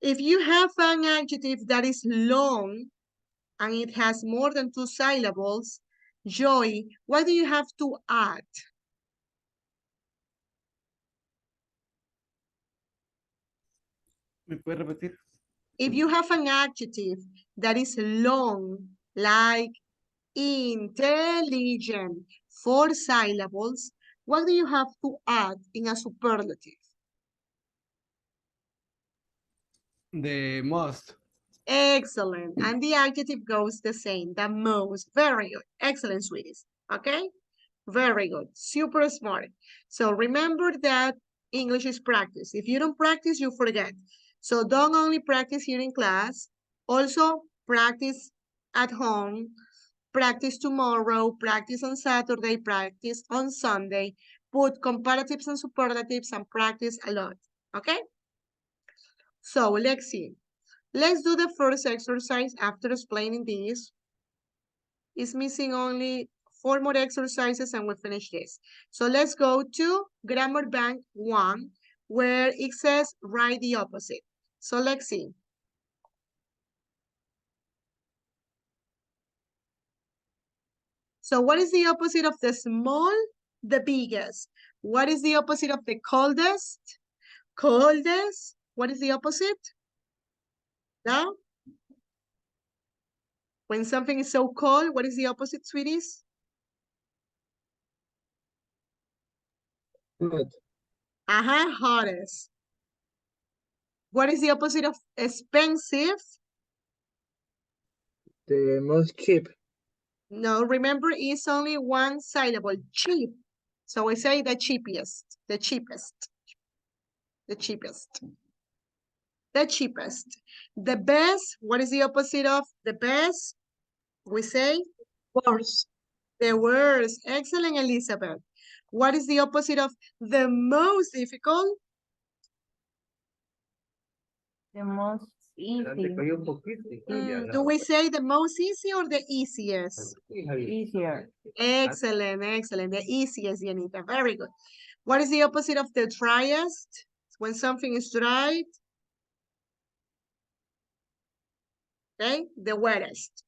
If you have an adjective that is long and it has more than 2 syllables, Joy, what do you have to add? ¿Me puedes repetir? If you have an adjective that is long, like intelligent, 4 syllables, what do you have to add in a superlative? The most. Excellent. And the adjective goes the same, the most. Very good. Excellent, sweeties. Okay? Very good. Super smart. So remember that English is practice. If you don't practice, you forget. So don't only practice here in class, also practice at home, practice tomorrow, practice on Saturday, practice on Sunday, put comparatives and superlatives and practice a lot. Okay? So let's see. Let's do the first exercise after explaining this. It's missing only 4 more exercises and we finish this. So let's go to Grammar Bank 1, where it says write the opposite. So let's see. So what is the opposite of the small? The biggest. What is the opposite of the coldest? Coldest. What is the opposite? No? When something is so cold, what is the opposite, sweeties? Good. Hottest. What is the opposite of expensive? The most cheap. No, remember it's only 1 syllable, cheap. So we say the cheapest, the cheapest, the cheapest, the cheapest. The best, what is the opposite of the best? We say worst. The worst. Excellent, Elizabeth. What is the opposite of the most difficult? The most easy. Do we say the most easy or the easiest? Easier. Excellent, excellent. The easiest, Yanita. Very good. What is the opposite of the driest? When something is dry. Okay, the wettest.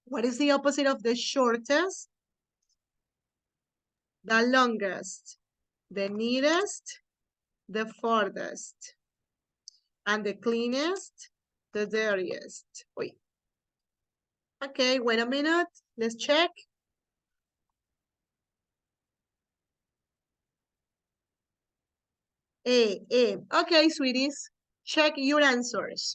What is the opposite of the shortest? The longest. The neatest, the farthest. And the cleanest, the dirtiest. Wait. Okay, wait a minute. Let's check. A. Okay, sweeties. Check your answers.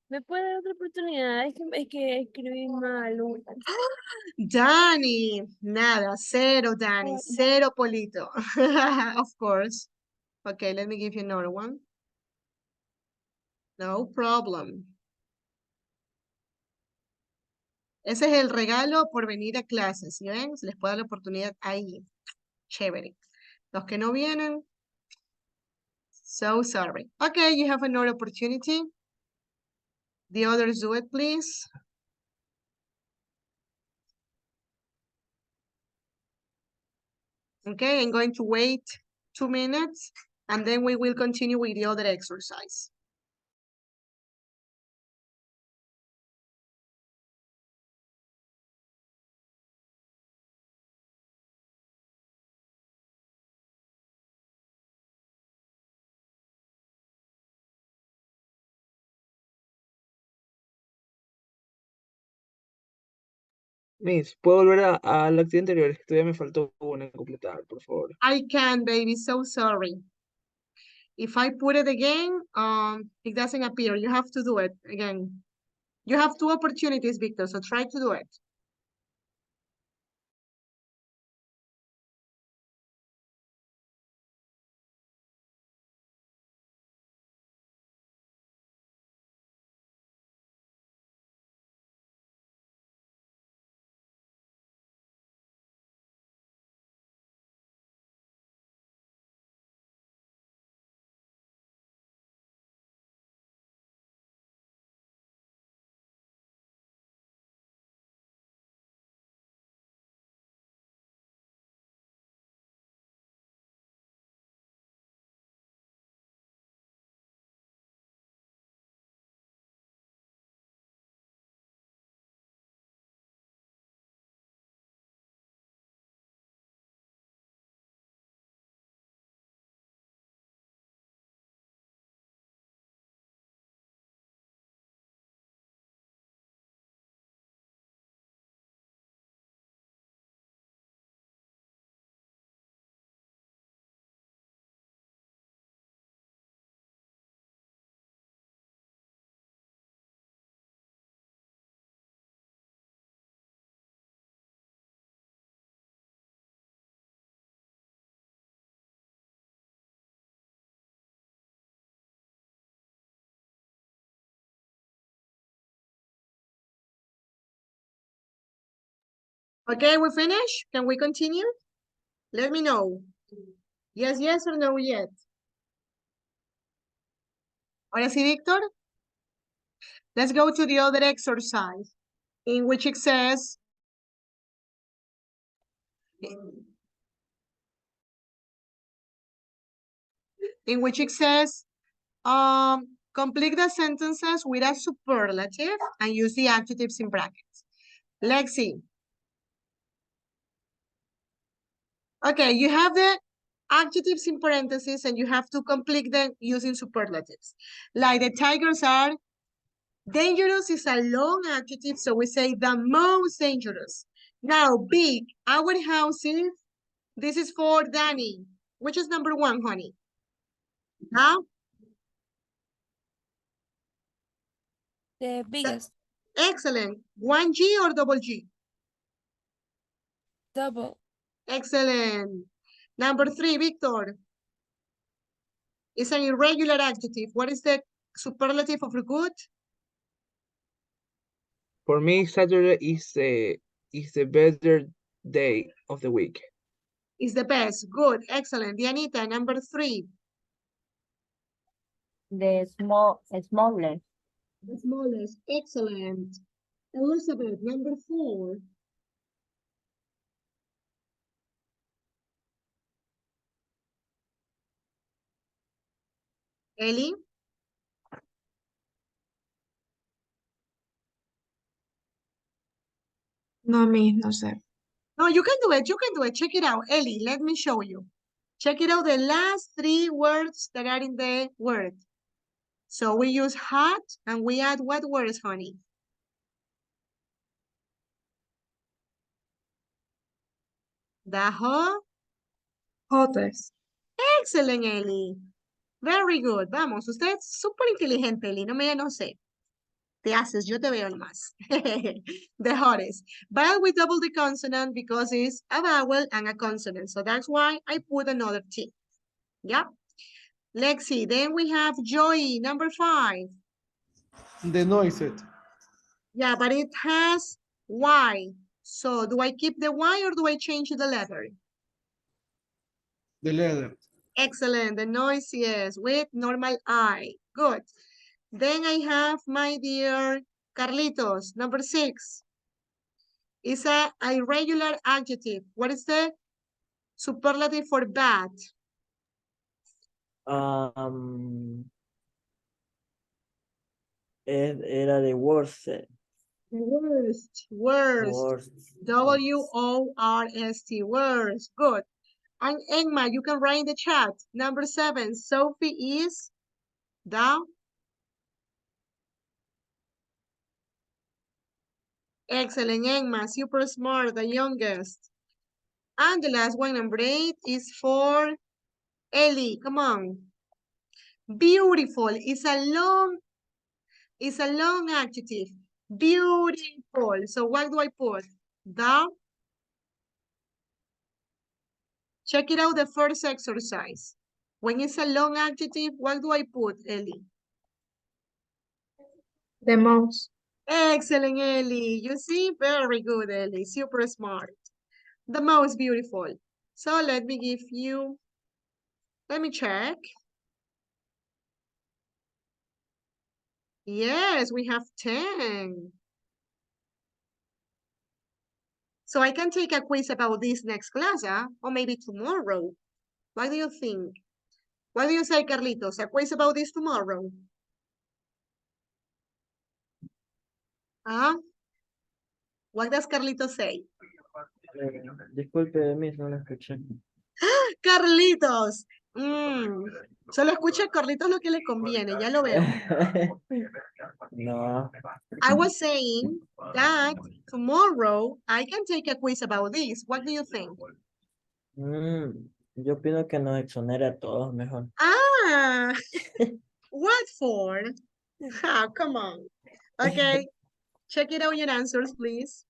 ¿Me puede dar otra oportunidad? Es que escribí mal. Dani, nada, cero, Dani, cero, Polito. Of course. Okay, let me give you another one. No problem. Ese es el regalo por venir a clases, ¿sí ven? Se les puede dar la oportunidad ahí. Chévere. Los que no vienen, so sorry. Okay, you have another opportunity. The others do it, please. Okay, I'm going to wait 2 minutes and then we will continue with the other exercise. Miss, ¿puedo volver a la actividad anterior? Es que todavía me faltó una que completar, por favor. I can, baby, so sorry. If I put it again, it doesn't appear. You have to do it again. You have 2 opportunities, Victor, so try to do it. Okay, we finish? Can we continue? Let me know. Yes, yes, or no yet. Ahora sí, Victor. Let's go to the other exercise in which it says, complete the sentences with a superlative and use the adjectives in brackets. Let's see. Okay, you have the adjectives in parentheses and you have to complete them using superlatives. Like the tigers are, dangerous is a long adjective, so we say the most dangerous. Now, big, our house is, this is for Danny. Which is number 1, honey? Now, The biggest. excellent. 1G or double G? Double. Excellent. Number 3, Victor. It's an irregular adjective. What is the superlative of good? For me, Saturday is the better day of the week. Is the best. Good. Excellent. Dianita, number 3. The smallest. The smallest. Excellent. Elizabeth, number 4. Ellie? No, Miss, no sé. No, you can do it. You can do it. Check it out. Ellie, let me show you. Check it out. The last 3 words that are in the word. So we use hot and we add what words, honey? The Hottest. Excellent, Ellie. Very good. Vamos, usted es súper inteligente, Ellie. No me no sé. Te haces, yo te veo nomás. The hottest. But we double the consonant because it's a vowel and a consonant. So that's why I put another T. Yeah. Let's see. Then we have Joy, number 5. The noised. Yeah, but it has Y. So do I keep the Y or do I change the letter? The leather. Excellent. The noisiest with normal I. Good. Then I have my dear Carlitos, number 6. It's a irregular adjective. What is the superlative for bad? Era de worst. Worst. W-O-R-S-T. Worst. Good. And Emma, you can write in the chat. Number 7, Sophie is the Excellent, Emma. Super smart, the youngest. And the last one, number 8, is for Ellie. Come on. Beautiful is a long adjective. Beautiful. So what do I put? The. Check it out, the first exercise. When it's a long adjective, what do I put, Ellie? The most. Excellent, Ellie. You see, very good, Ellie. Super smart. The most beautiful. So let me check. Yes, we have 10. So I can take a quiz about this next class, huh? Or maybe tomorrow. What do you think? What do you say, Carlitos? A quiz about this tomorrow? Huh? What does Carlitos say? Disculpe, Miss, no la escuché. Carlitos. Solo escucha a Carlitos lo que le conviene, ya lo veo. No. I was saying that tomorrow I can take a quiz about this. What do you think? Yo pido que nos exonere a todos mejor. Ah, what for? Ah, come on. Okay, check it out your answers, please.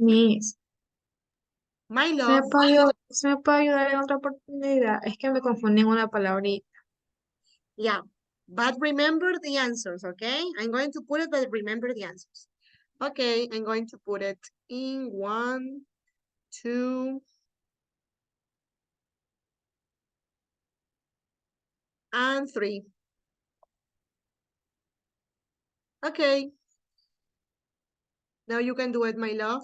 Miss, My ¿se me love. puede ayudar en otra oportunidad? Es que me confundí en una palabrita. Yeah, but remember the answers, okay? I'm going to put it, but remember the answers. Okay, I'm going to put it in 1, 2, and 3. Okay. Now you can do it, my love.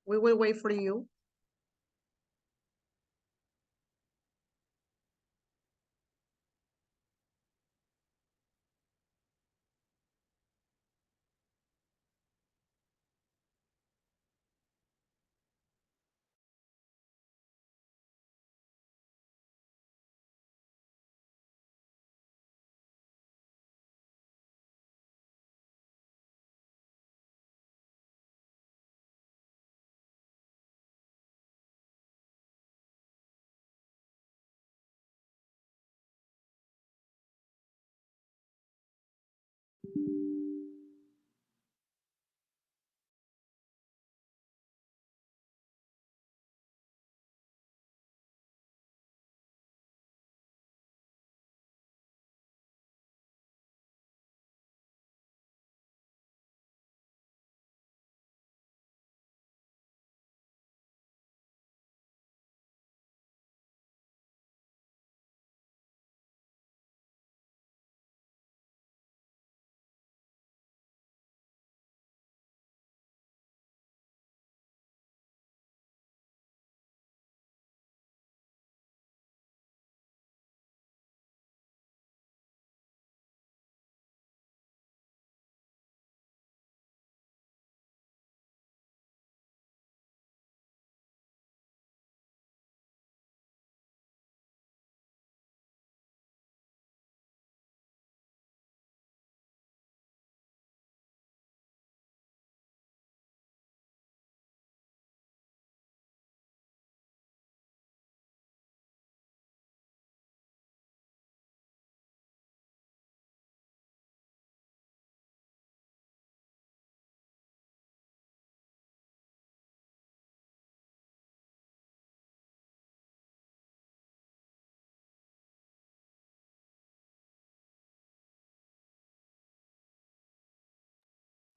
We will wait for you.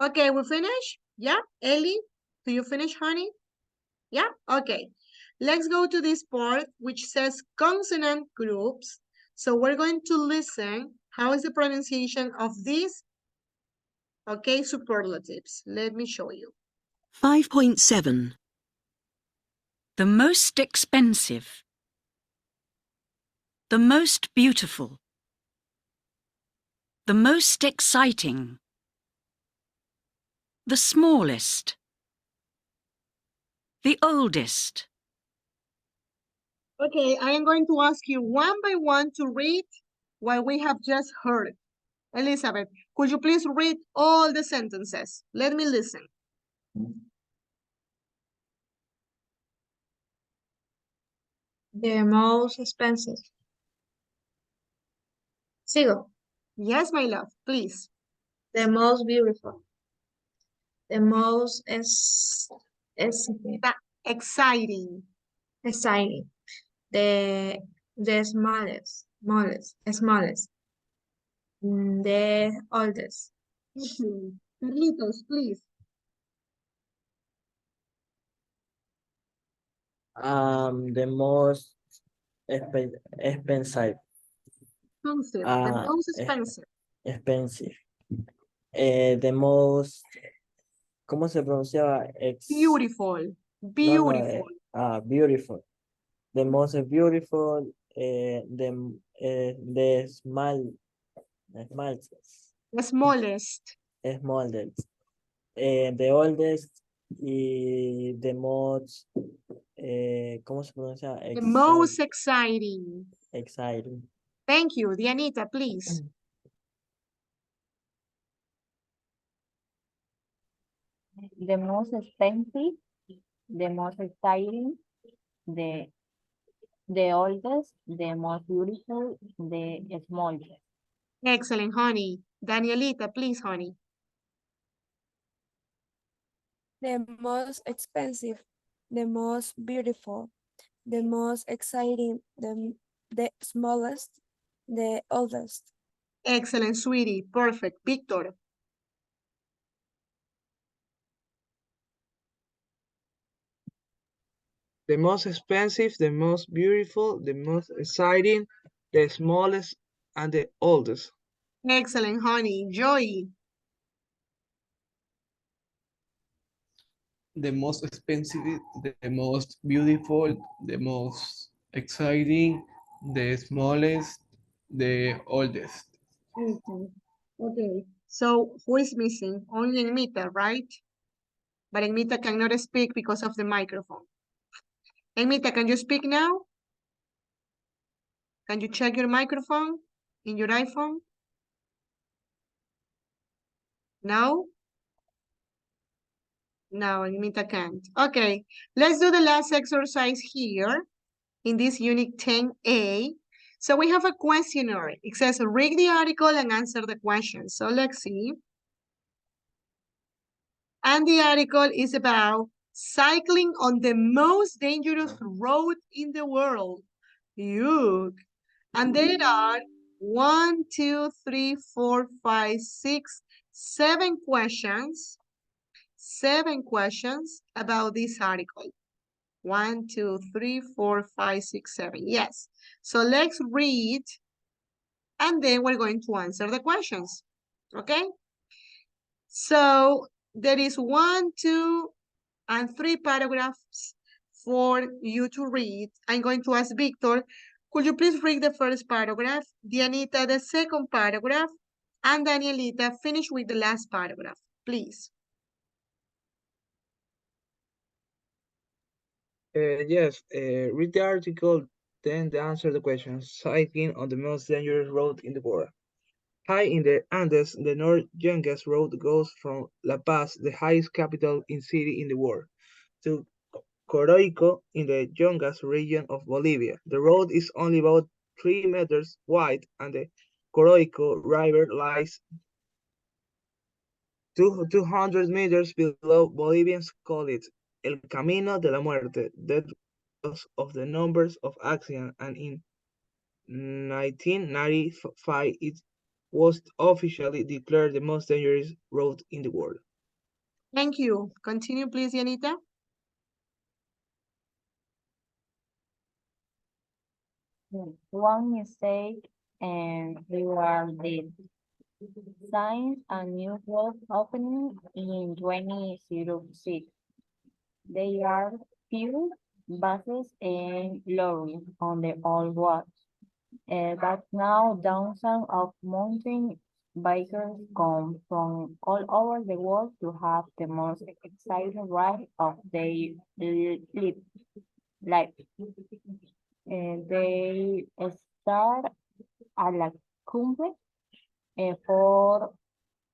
Okay, we finish? Yeah, Ellie, do you finish, honey? Yeah, okay. Let's go to this part which says consonant groups. So we're going to listen. How is the pronunciation of these? Okay, superlatives. Let me show you. 5.7. The most expensive. The most beautiful. The most exciting. The smallest. The oldest. Okay, I am going to ask you one by one to read what we have just heard. Elizabeth, could you please read all the sentences? Let me listen. The most expensive. Sigo. Yes, my love, please. The most beautiful. The most Exciting. exciting. The smallest. The oldest. Carlitos, please. The most expensive. Expensive. The Ah, most expensive. Expensive. The most, ¿cómo se pronunciaba? Beautiful. No, Beautiful. beautiful. The most beautiful, the smallest, The smallest. smallest, the oldest y the most, ¿cómo se pronuncia? The most exciting. Exciting. Thank you. Dianita, please. The most expensive, the most exciting, the oldest, the most beautiful, the smallest. Excellent, honey. Danielita, please, honey. The most expensive, the most beautiful, the most exciting, the smallest, the oldest. Excellent, sweetie. Perfect. Victor. The most expensive, the most beautiful, the most exciting, the smallest, and the oldest. Excellent, honey. Joy. The most expensive, the most beautiful, the most exciting, the smallest, the oldest. Okay. So who is missing? Only Enmita, right? But Enmita cannot speak because of the microphone. Enmita, can you speak now? Can you check your microphone in your iPhone? No? No, Enmita can't. Okay, let's do the last exercise here in this unit 10A. So we have a questionnaire. It says read the article and answer the question. So let's see. And the article is about cycling on the most dangerous road in the world. Yuck. And there are 1, 2, 3, 4, 5, 6, 7 questions. 7 questions about this article. 1, 2, 3, 4, 5, 6, 7. Yes. So let's read and then we're going to answer the questions. Okay? So there is 1, 2, and 3 paragraphs for you to read. I'm going to ask Victor, could you please read the first paragraph? Dianita, the second paragraph. And Danielita, finish with the last paragraph, please. Yes, read the article, then answer the question. Cycling on the most dangerous road in the world. High in the Andes, the north youngest road goes from La Paz, the highest capital in city in the world, to Coroico in the youngest region of Bolivia. The road is only about 3 meters wide and the Coroico River lies 200 meters below. Bolivians call it El Camino de la Muerte, that because of the numbers of accidents, and in 1995 it was officially declared the most dangerous road in the world. Thank you. Continue, please, Yanita. One mistake and you are dead. Signs a new road opening in 2006. There are few buses and lorries on the old road. But now dozens of mountain bikers come from all over the world to have the most exciting ride of their life. They start at La Cumbre, 4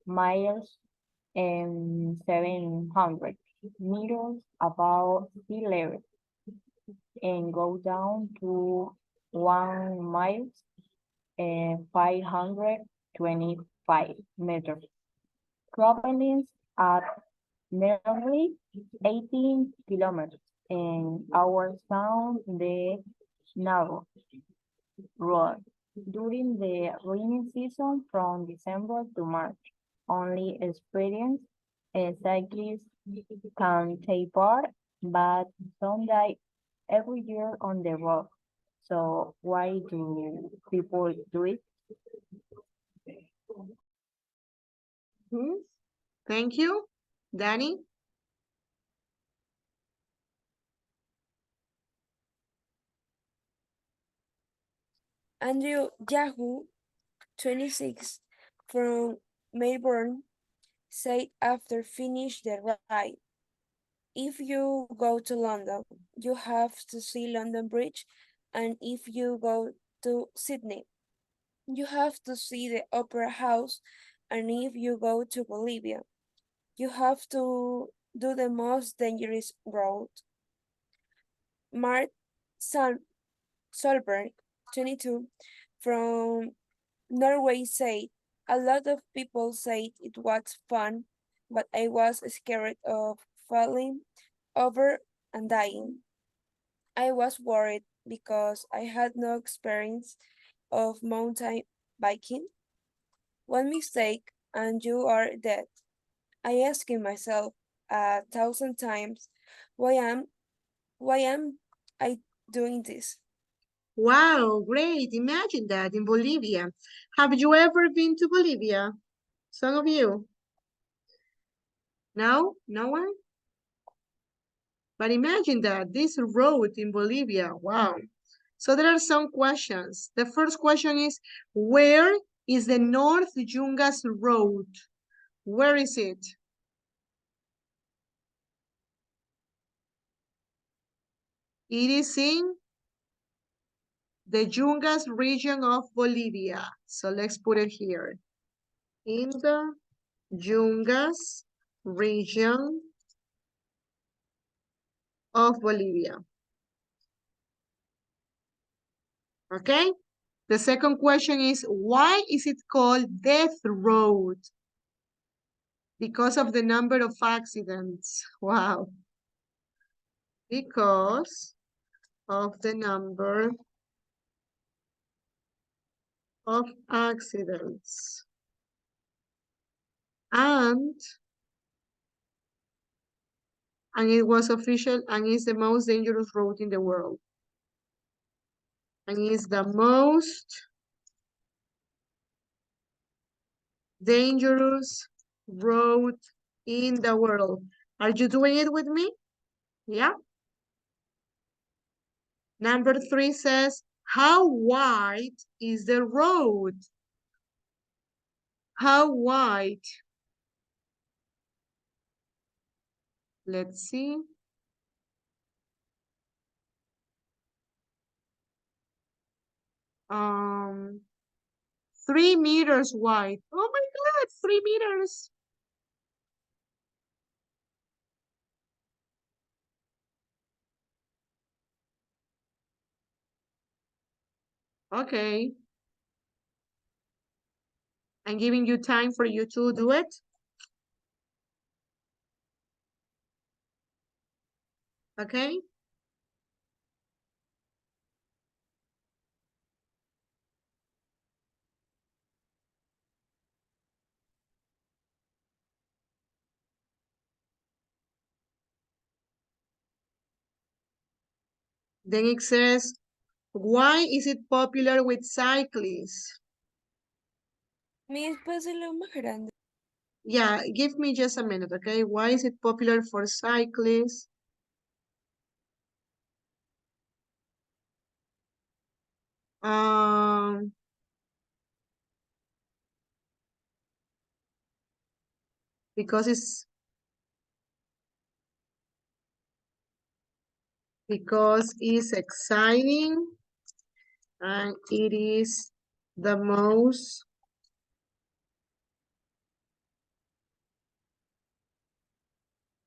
miles and 700 meters above sea level, and go down to 1 mile and 525 meters, traveling at nearly 18 kilometers an hour down the narrow road. During the rainy season from December to March, only experienced cyclists can take part, but some die every year on the road. So why do people do it? Thank you. Danny? Andrew Yahoo 26 from Melbourne said after finish the ride, if you go to London, you have to see London Bridge, and if you go to Sydney, you have to see the Opera House, and if you go to Bolivia, you have to do the most dangerous road. Mark Solberg, 22, from Norway said, a lot of people said it was fun, but I was scared of falling over and dying. I was worried because I had no experience of mountain biking. One mistake and you are dead. I asking myself 1,000 times, why am I doing this? Wow, great. Imagine that in Bolivia. Have you ever been to Bolivia? Some of you? No? No one? But imagine that, this road in Bolivia, wow. So there are some questions. The first question is, where is the North Yungas Road? Where is it? It is in the Yungas region of Bolivia. So let's put it here. In the Yungas region of Bolivia. Okay? The second question is, why is it called Death Road? Because of the number of accidents. Wow. Because of the number of accidents. And it was official and is the most dangerous road in the world. And is the most dangerous road in the world. Are you doing it with me? Yeah. Number 3 says, how wide is the road? How wide? Let's see. Um, 3 meters wide. Oh my God, 3 meters. Okay. I'm giving you time for you to do it. Okay. Then it says, why is it popular with cyclists? Mi después de lo más grande. Yeah, give me just a minute, okay? Why is it popular for cyclists? Because it's exciting and it is the most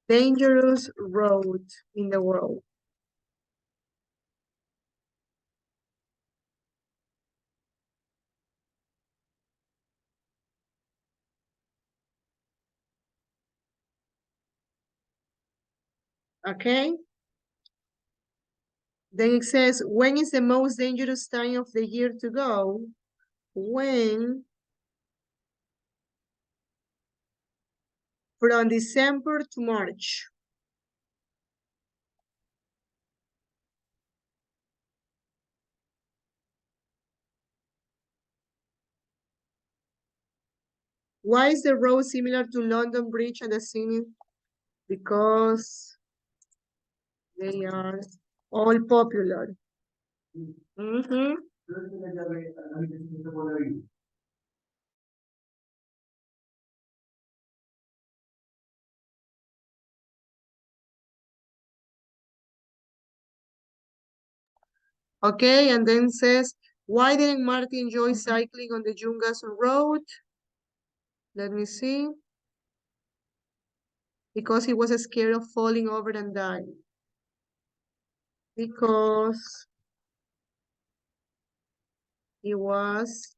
dangerous road in the world. Okay. Then it says, when is the most dangerous time of the year to go? When from December to March. Why is the road similar to London Bridge and the Sydney? Because they are all popular. Mhm. Okay, and then says, why didn't Marty enjoy cycling on the Jungas Road? Let me see. Because he was scared of falling over and dying. Because he was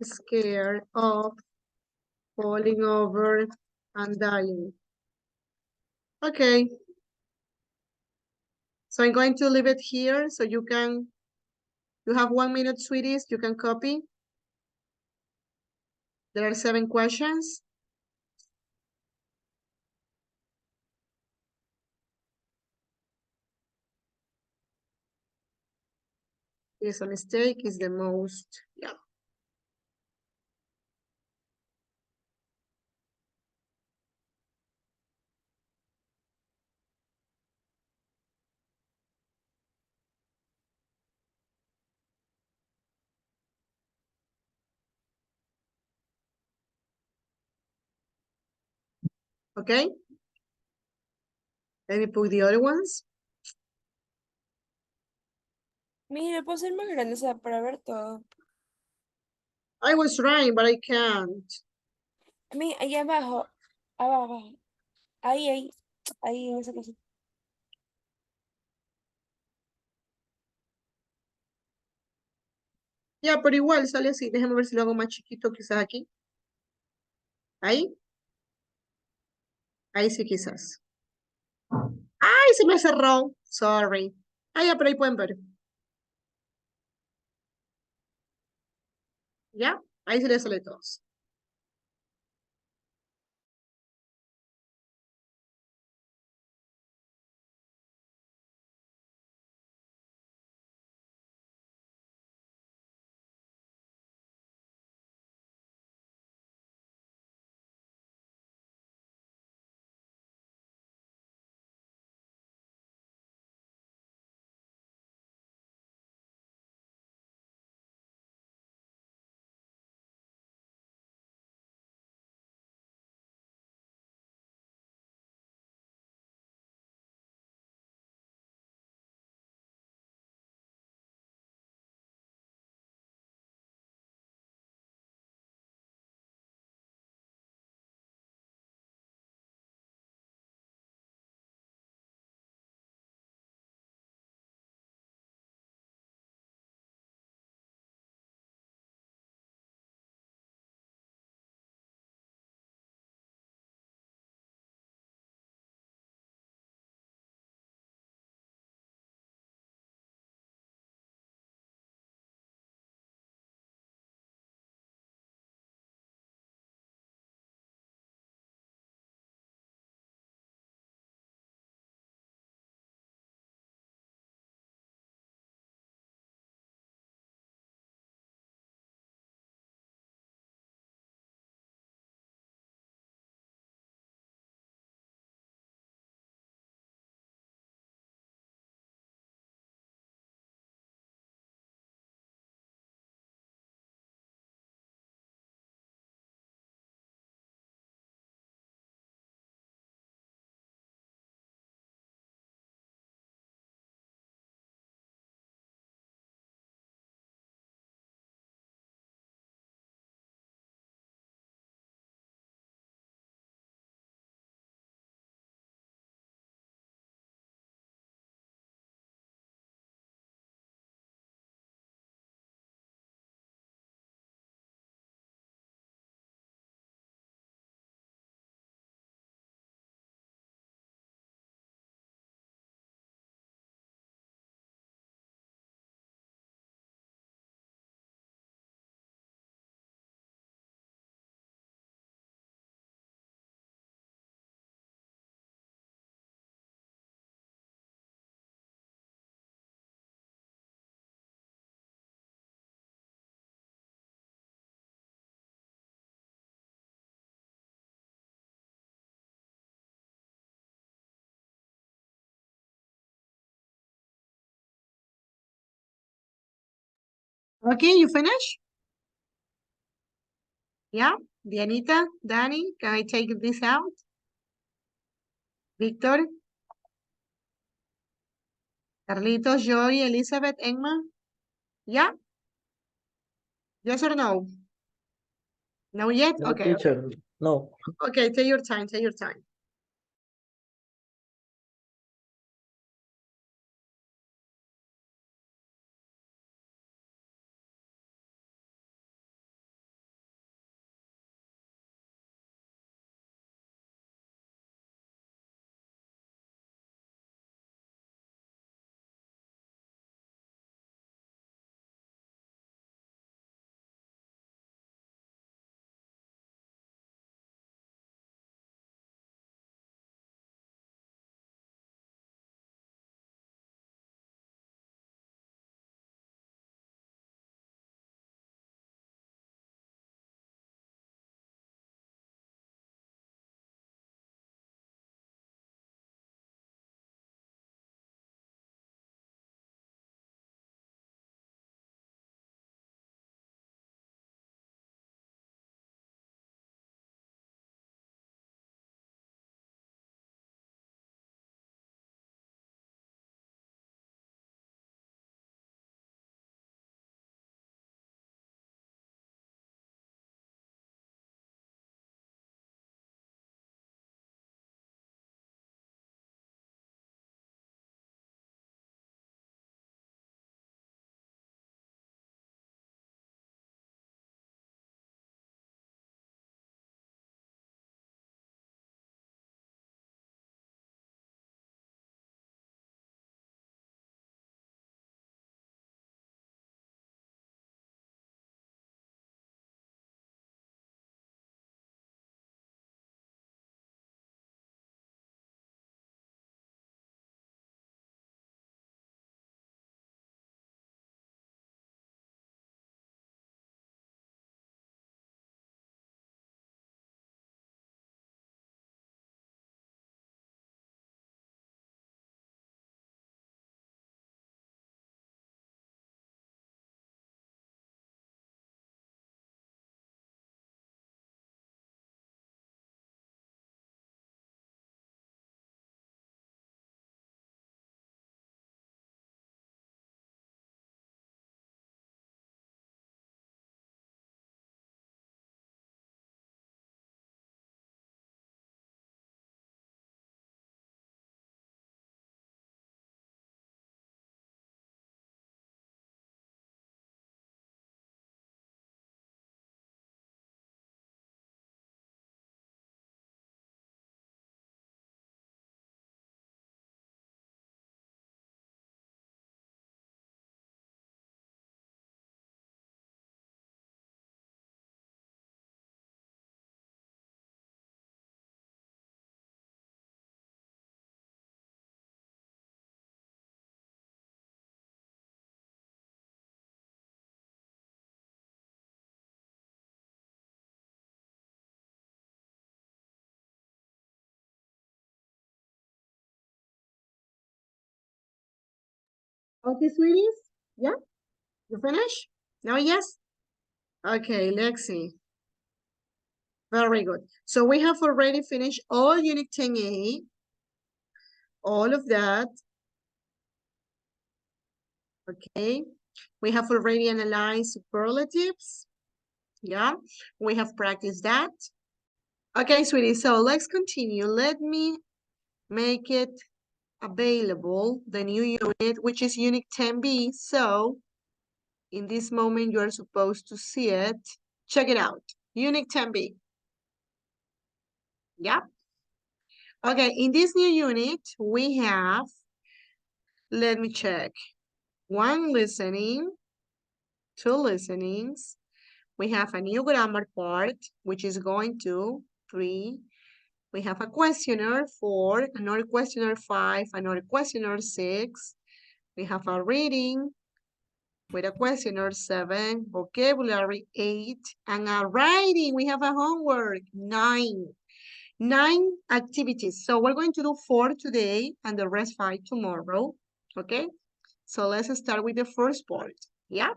scared of falling over and dying. Okay. So I'm going to leave it here so you have 1 minute, sweeties, you can copy. There are 7 questions. Here's a mistake, is the most, yeah. Okay. Let me put the other ones. Mira, puedo ser más grande, o sea, para ver todo. I was trying, but I can't. Mira, ahí abajo, abajo. Ahí en esa cosa. Ya, pero igual sale así. Déjame ver si lo hago más chiquito quizás aquí. Ahí. Ahí sí quizás. ¡Ay, se me cerró! Sorry. Ah, ya, pero ahí pueden ver. ¿Ya? Ahí se les sale todos. Okay, you finish? Yeah, Dianita, Danny, can I take this out? Victor? Carlitos, Joy, Elizabeth, Emma? Yeah? Yes or no? No yet? No, Okay, teacher, no. okay, take your time, take your time. Okay, sweeties? Yeah? You finish? No, yes? Okay, let's see. Very good. So we have already finished all Unit 10A, all of that. Okay, we have already analyzed superlatives. Yeah, we have practiced that. Okay, sweetie, so let's continue. Let me make it available, the new unit, which is Unit 10B. So in this moment, you're supposed to see it. Check it out, Unit 10B. Yeah. Okay, in this new unit, we have, let me check, 1 listening, 2 listenings. We have a new grammar part, which is going to 3. We have a questionnaire 4, another questionnaire 5, another questionnaire 6. We have a reading with a questionnaire 7, vocabulary 8, and a writing. We have a homework 9. 9 activities. So we're going to do 4 today and the rest 5 tomorrow. Okay? So let's start with the first part. Yeah?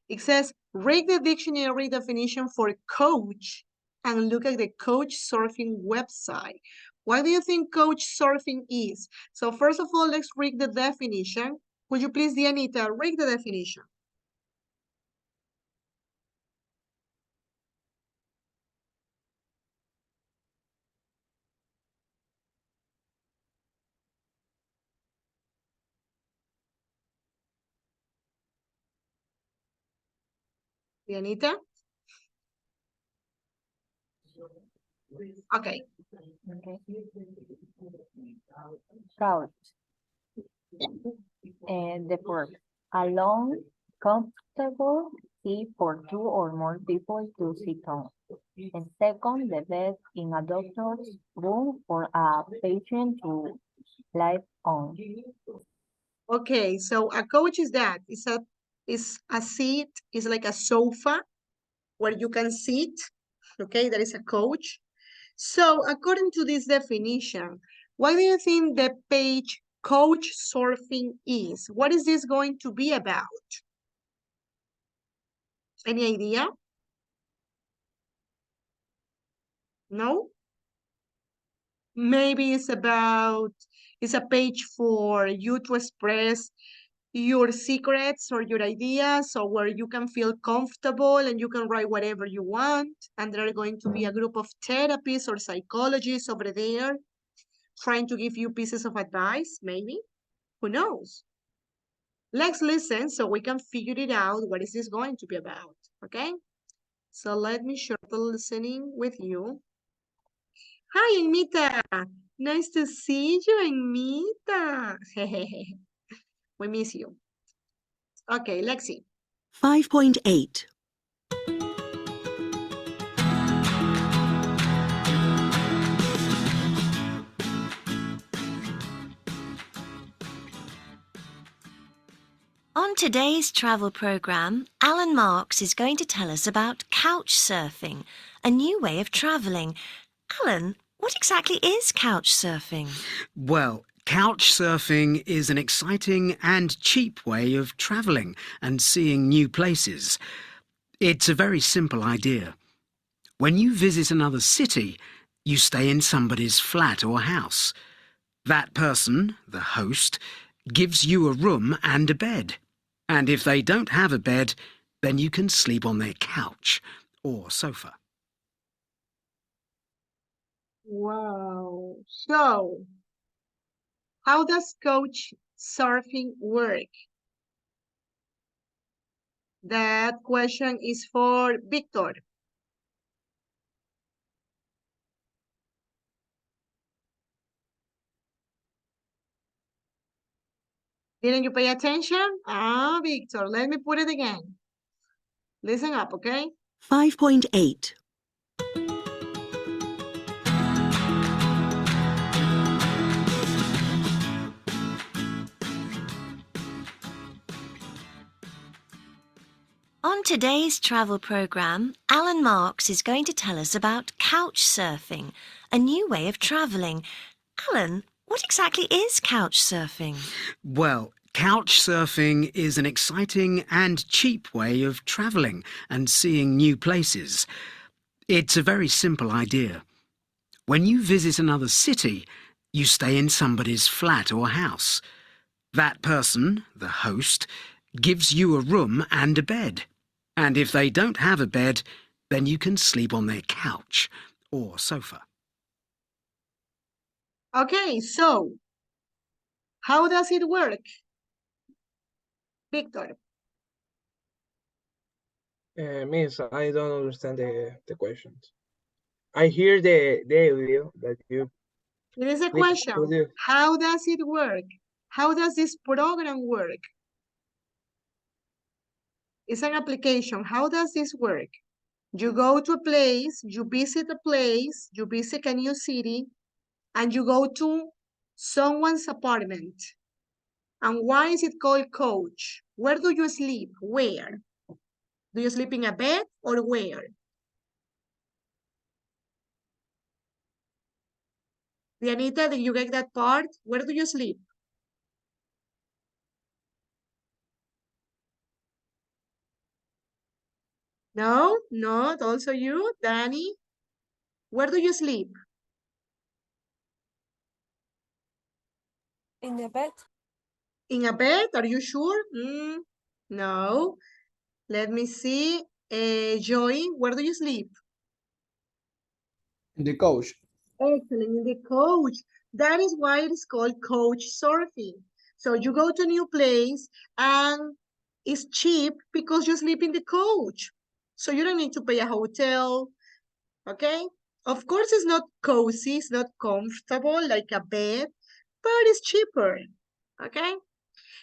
It says, read the dictionary definition for coach and look at the coach surfing website. What do you think coach surfing is? So first of all, let's read the definition. Would you please, Dianita, read the definition? Dianita? Okay. Okay. Couch. And the verb, alone, comfortable, seat for two or more people to sit on. And second, the bed in a doctor's room for a patient to lie on. Okay, so a couch is that. It's a seat, it's like a sofa where you can sit. Okay, that is a couch. So according to this definition, what do you think the page couch surfing is? What is this going to be about? Any idea? No? Maybe it's a page for you to express your secrets or your ideas, or where you can feel comfortable and you can write whatever you want. And there are going to be a group of therapists or psychologists over there trying to give you pieces of advice, maybe. Who knows? Let's listen so we can figure it out. What is this going to be about? Okay? So let me share the listening with you. Hi, Anmita. Nice to see you, Anmita. We miss you. Okay, let's see. 5.8. On today's travel program, Alan Marks is going to tell us about couch surfing, a new way of travelling. Alan, what exactly is couch surfing? Well, couch surfing is an exciting and cheap way of travelling and seeing new places. It's a very simple idea. When you visit another city, you stay in somebody's flat or house. That person, the host, gives you a room and a bed. And if they don't have a bed, then you can sleep on their couch or sofa. Wow. So, how does couch surfing work? That question is for Victor. Didn't you pay attention? Ah, Victor, let me put it again. Listen up, okay? 5.8. On today's travel program, Alan Marks is going to tell us about couch surfing, a new way of travelling. Alan, what exactly is couch surfing? Well, couch surfing is an exciting and cheap way of travelling and seeing new places. It's a very simple idea. When you visit another city, you stay in somebody's flat or house. That person, the host, gives you a room and a bed. And if they don't have a bed, then you can sleep on their couch or sofa. Okay, so how does it work? Victor. Miss, I don't understand the questions. I hear the audio that you. It is a Please, question. could you- How does it work? How does this program work? It's an application. How does this work? You go to a place, you visit a place, you visit a new city, and you go to someone's apartment. And why is it called couch? Where do you sleep? Where? Do you sleep in a bed or where? Dianita, did you get that part? Where do you sleep? No, not also you, Danny. Where do you sleep? In the bed. In a bed, are you sure? No. Let me see. Joy, where do you sleep? In the couch. Excellent, in the coach. That is why it is called coach surfing. So you go to a new place and it's cheap because you sleep in the coach. So you don't need to pay a hotel, okay? Of course, it's not cozy, it's not comfortable like a bed, but it's cheaper, okay?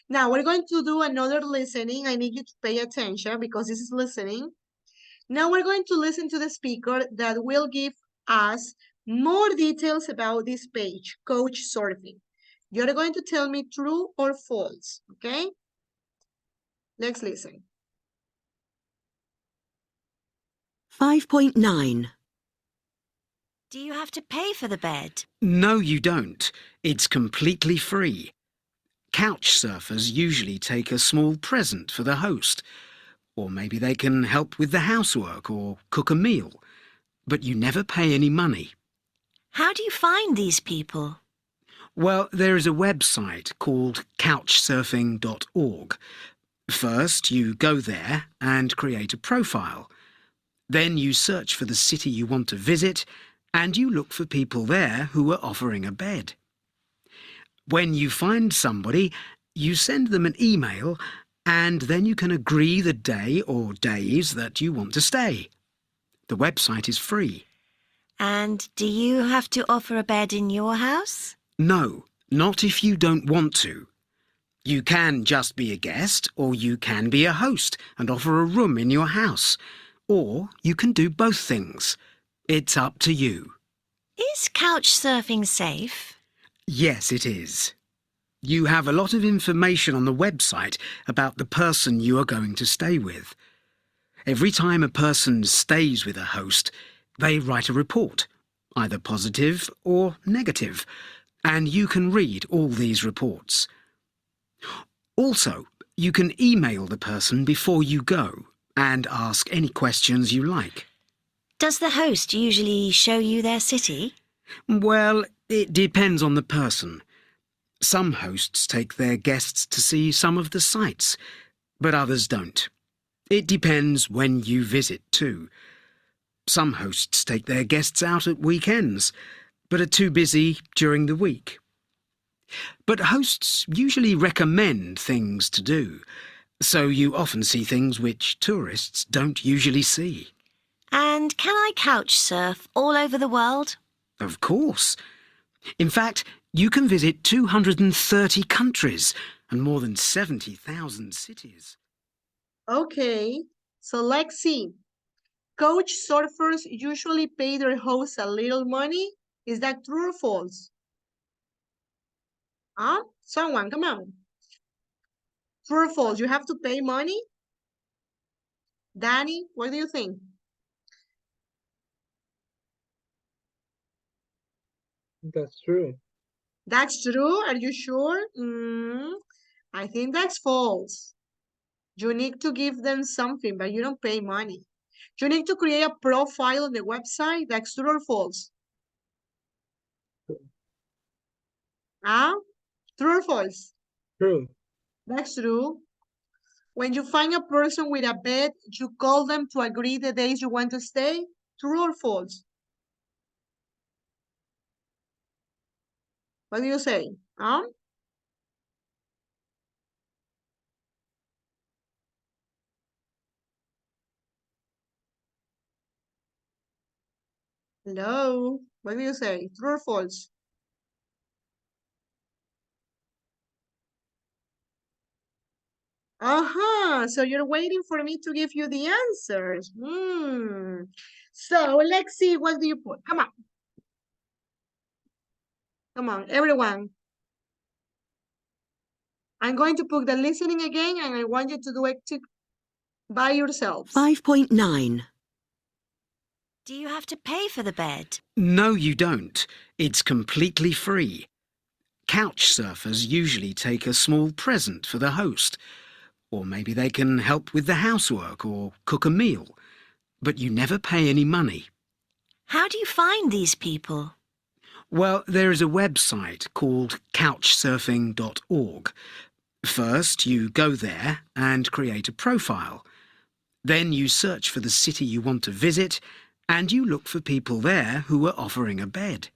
Now we're going to do another listening. I need you to pay attention because this is listening. Now we're going to listen to the speaker that will give us more details about this page, coach surfing. You're going to tell me true or false, okay? Let's listen. 5.9. Do you have to pay for the bed? No, you don't. It's completely free. Couch surfers usually take a small present for the host, or maybe they can help with the housework or cook a meal, but you never pay any money. How do you find these people? Well, there is a website called couchsurfing.org. First, you go there and create a profile. Then you search for the city you want to visit, and you look for people there who are offering a bed. When you find somebody, you send them an email, and then you can agree the day or days that you want to stay. The website is free. And do you have to offer a bed in your house? No, not if you don't want to. You can just be a guest, or you can be a host and offer a room in your house. Or you can do both things. It's up to you. Is couch surfing safe? Yes, it is. You have a lot of information on the website about the person you are going to stay with. Every time a person stays with a host, they write a report, either positive or negative, and you can read all these reports. Also, you can email the person before you go and ask any questions you like. Does the host usually show you their city? Well, it depends on the person. Some hosts take their guests to see some of the sights, but others don't. It depends when you visit too. Some hosts take their guests out at weekends, but are too busy during the week. But hosts usually recommend things to do, so you often see things which tourists don't usually see. And can I couch surf all over the world? Of course. In fact, you can visit 230 countries and more than 70,000 cities. Okay, so let's see. Coach surfers usually pay their hosts a little money. Is that true or false? Huh? Someone, come on. True or false? You have to pay money? Danny, what do you think? That's true. That's true? Are you sure? I think that's false. You need to give them something, but you don't pay money. You need to create a profile on the website. That's true or false? Huh? True or false? True. That's true. When you find a person with a bed, you call them to agree the days you want to stay. True or false? What do you say? Huh? Hello? What do you say? True or false? So you're waiting for me to give you the answers. So let's see, what do you put? Come on. Come on, everyone. I'm going to put the listening again, and I want you to do it by yourselves. 5.9. Do you have to pay for the bed? No, you don't. It's completely free. Couch surfers usually take a small present for the host, or maybe they can help with the housework or cook a meal, but you never pay any money. How do you find these people? Well, there is a website called couchsurfing.org. First, you go there and create a profile. Then you search for the city you want to visit, and you look for people there who are offering a bed.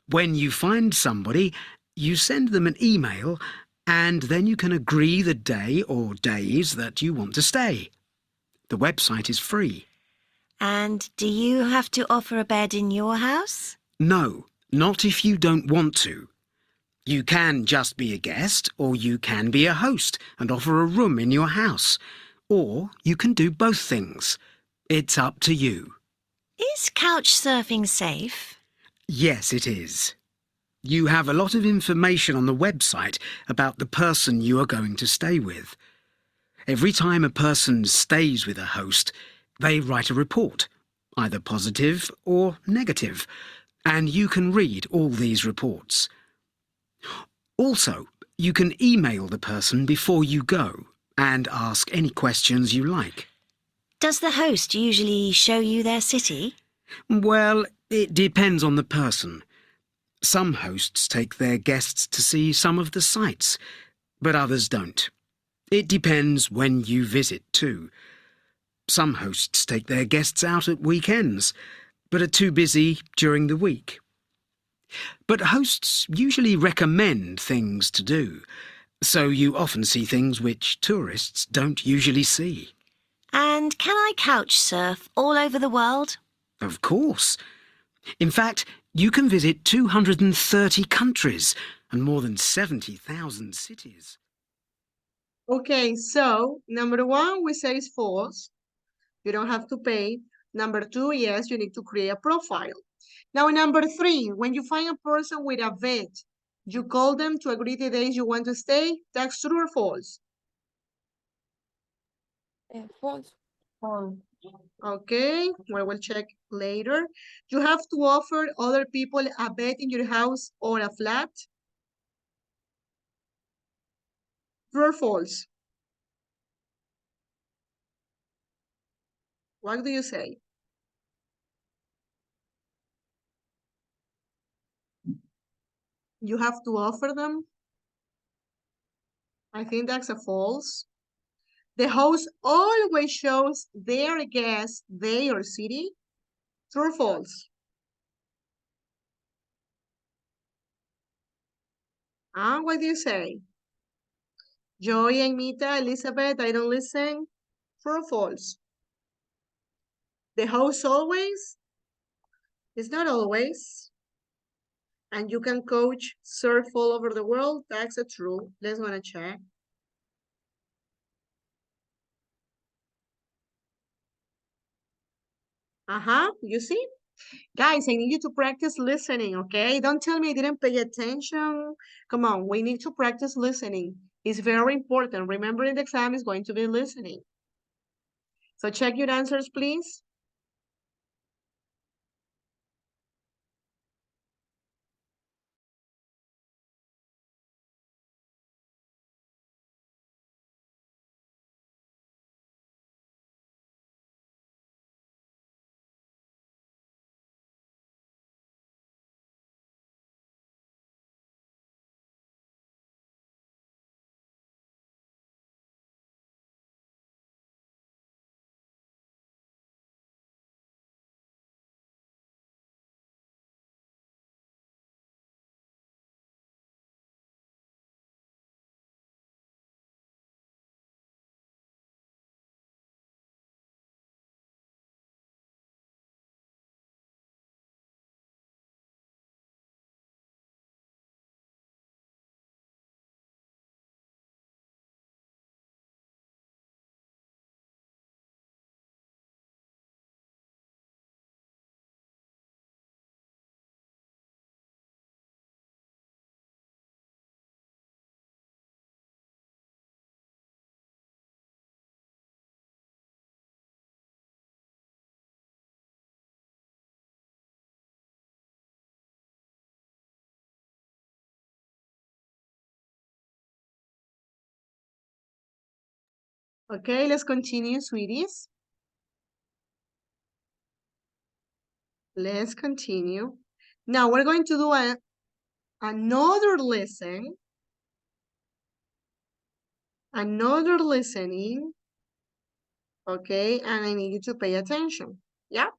When you find somebody, you send them an email, and then you can agree the day or days that you want to stay. The website is free. And do you have to offer a bed in your house? No, not if you don't want to. You can just be a guest, or you can be a host and offer a room in your house. Or you can do both things. It's up to you. Is couch surfing safe? Yes, it is. You have a lot of information on the website about the person you are going to stay with. Every time a person stays with a host, they write a report, either positive or negative, and you can read all these reports. Also, you can email the person before you go and ask any questions you like. Does the host usually show you their city? Well, it depends on the person. Some hosts take their guests to see some of the sights, but others don't. It depends when you visit too. Some hosts take their guests out at weekends, but are too busy during the week. But hosts usually recommend things to do, so you often see things which tourists don't usually see. And can I couch surf all over the world? Of course. In fact, you can visit 230 countries and more than 70,000 cities. Okay, so number one, we say is false. You don't have to pay. Number two, yes, you need to create a profile. Now, number three, when you find a person with a bed, you call them to agree the days you want to stay. That's true or false? False. False. Okay, we will check later. You have to offer other people a bed in your house or a flat. True or false? What do you say? You have to offer them. I think that's a false. The host always shows their guests their city. True or false? What do you say? Joy, Anita, Elizabeth, I don't listen. True or false? The host always? It's not always. And you can coach surf all over the world. That's a true. Let's wanna check. You see? Guys, I need you to practice listening, okay? Don't tell me I didn't pay attention. Come on, we need to practice listening. It's very important. Remembering the exam is going to be listening. So check your answers, please. Okay, let's continue, sweeties. Let's continue. Now we're going to do another lesson. Another listening. Okay, and I need you to pay attention. Yeah?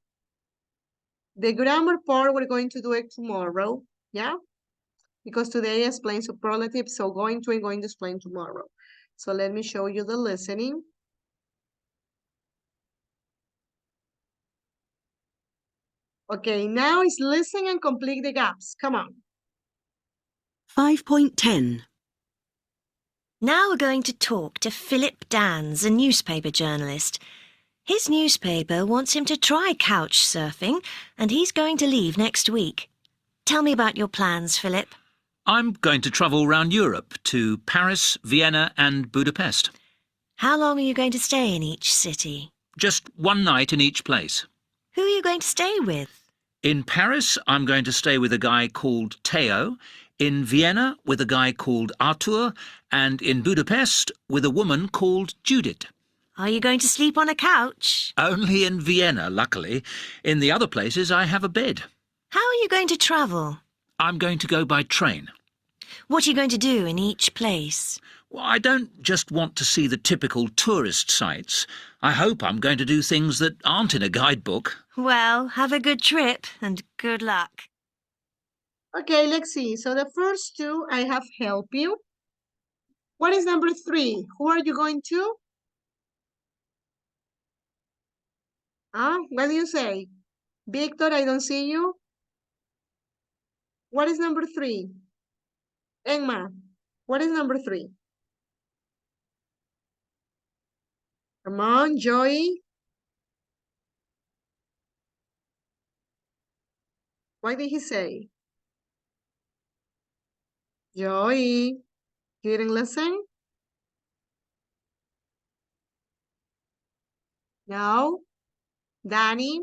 The grammar part, we're going to do it tomorrow. Yeah? Because today I explained superlatives, so I'm going to explain tomorrow. So let me show you the listening. Okay, now it's listen and complete the gaps. Come on. 5.10. Now we're going to talk to Philip Dans, a newspaper journalist. His newspaper wants him to try couch surfing, and he's going to leave next week. Tell me about your plans, Philip. I'm going to travel round Europe to Paris, Vienna and Budapest. How long are you going to stay in each city? Just one night in each place. Who are you going to stay with? In Paris, I'm going to stay with a guy called Theo. In Vienna, with a guy called Artur. And in Budapest, with a woman called Judith. Are you going to sleep on a couch? Only in Vienna, luckily. In the other places, I have a bed. How are you going to travel? I'm going to go by train. What are you going to do in each place? Well, I don't just want to see the typical tourist sites. I hope I'm going to do things that aren't in a guidebook. Well, have a good trip and good luck. Okay, let's see. So the first two, I have help you. What is number 3? Who are you going to? What do you say? Victor, I don't see you. What is number 3? Emma, what is number 3? Come on, Joey. What did he say? Joey, you didn't listen? No? Danny?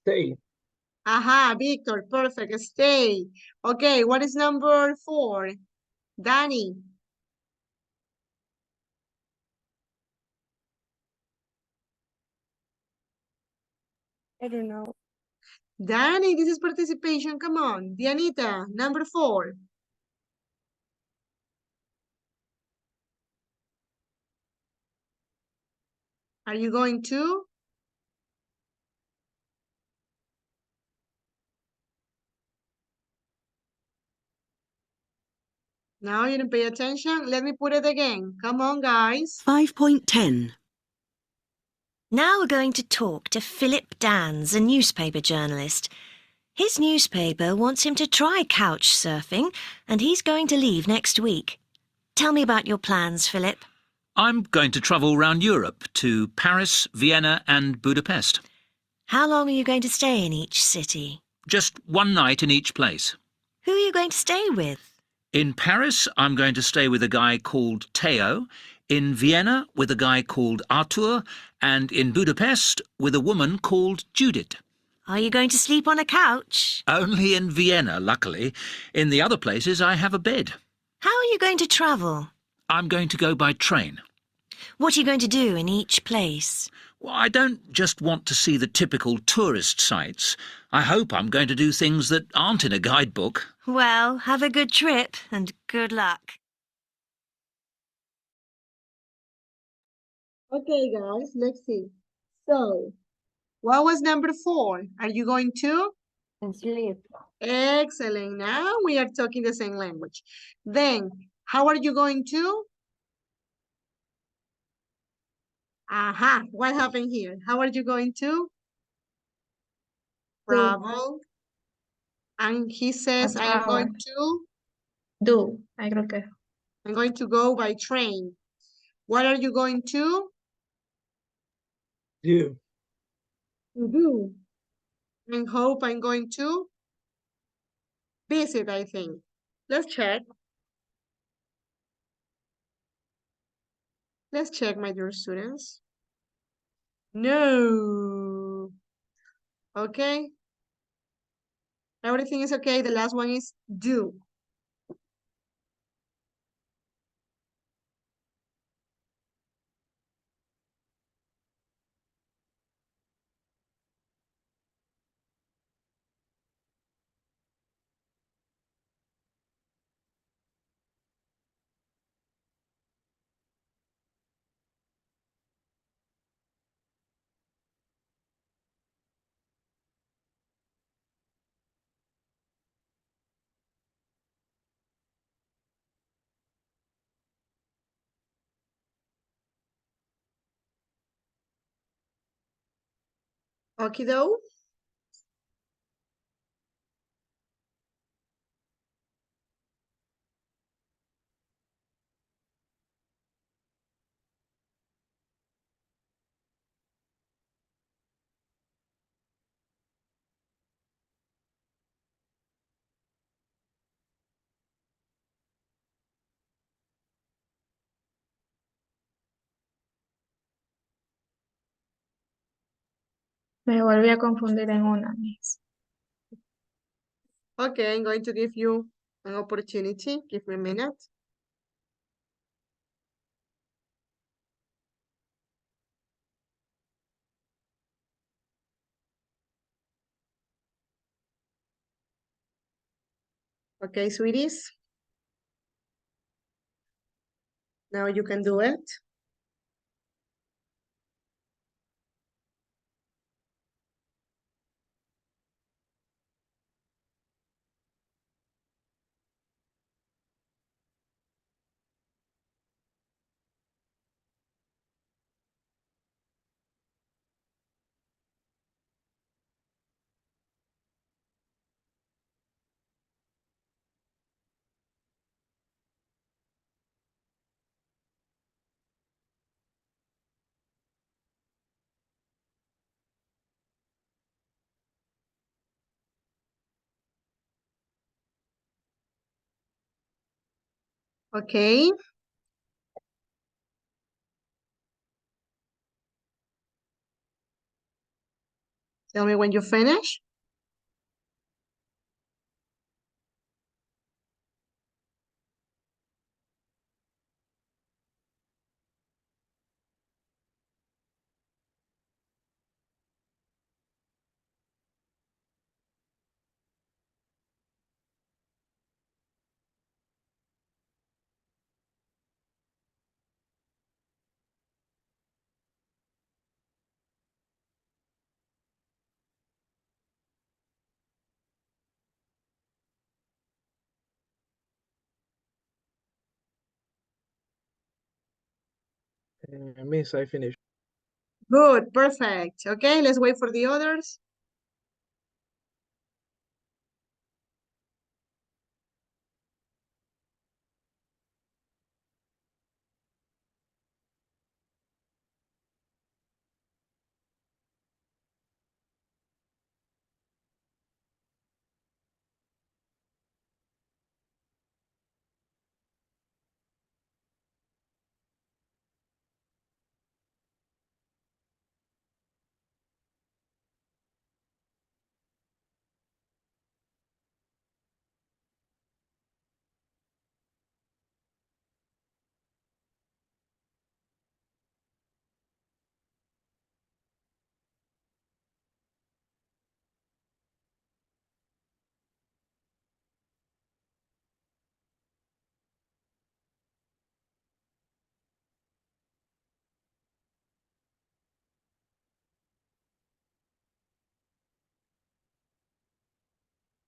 Stay. Aha, Victor, perfect, stay. Okay, what is number 4? Danny? I don't know. Danny, this is participation, come on. Dianita, number 4. Are you going to? Now you didn't pay attention. Let me put it again. Come on, guys. 5.10. Now we're going to talk to Philip Dans, a newspaper journalist. His newspaper wants him to try couch surfing, and he's going to leave next week. Tell me about your plans, Philip. I'm going to travel round Europe to Paris, Vienna and Budapest. How long are you going to stay in each city? Just one night in each place. Who are you going to stay with? In Paris, I'm going to stay with a guy called Theo. In Vienna, with a guy called Artur. And in Budapest, with a woman called Judith. Are you going to sleep on a couch? Only in Vienna, luckily. In the other places, I have a bed. How are you going to travel? I'm going to go by train. What are you going to do in each place? Well, I don't just want to see the typical tourist sites. I hope I'm going to do things that aren't in a guidebook. Well, have a good trip and good luck. Okay, guys, let's see. So, what was number 4? Are you going to? Sleep. Excellent. Now we are talking the same language. Then, how are you going to? Aha, what happened here? How are you going to? Travel. And he says, I am going to? Do. I creo que. I'm going to go by train. What are you going to? Do. To do. And hope I'm going to? Visit, I think. Let's check. Let's check, my dear students. No. Okay. Everything is okay. The last one is do. Okie doke. Me volví a confundir en una, Miss. Okay, I'm going to give you an opportunity. Give me a minute. Okay, sweeties. Now you can do it. Okay. Tell me when you finish. Miss, I finished. Good, perfect. Okay, let's wait for the others.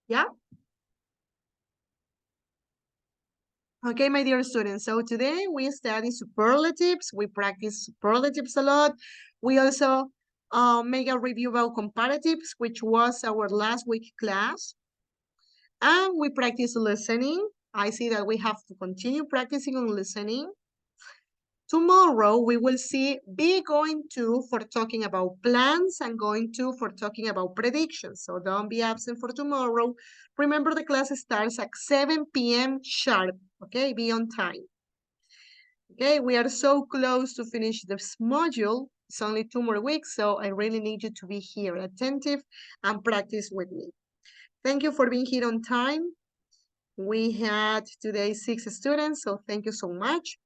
Yeah. Okay, my dear students. So today we study superlatives. We practice superlatives a lot. We also make a review about comparatives, which was our last week class. And we practice listening. I see that we have to continue practicing on listening. Tomorrow we will see be going to for talking about plans and going to for talking about predictions. So don't be absent for tomorrow. Remember the class starts at 7 p.m. sharp. Okay, be on time. Okay, we are so close to finish this module. It's only 2 more weeks, so I really need you to be here attentive and practice with me. Thank you for being here on time. We had today 6 students, so thank you so much.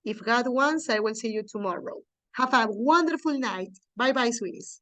If God wants, I will see you tomorrow. Have a wonderful night. Bye-bye, sweeties.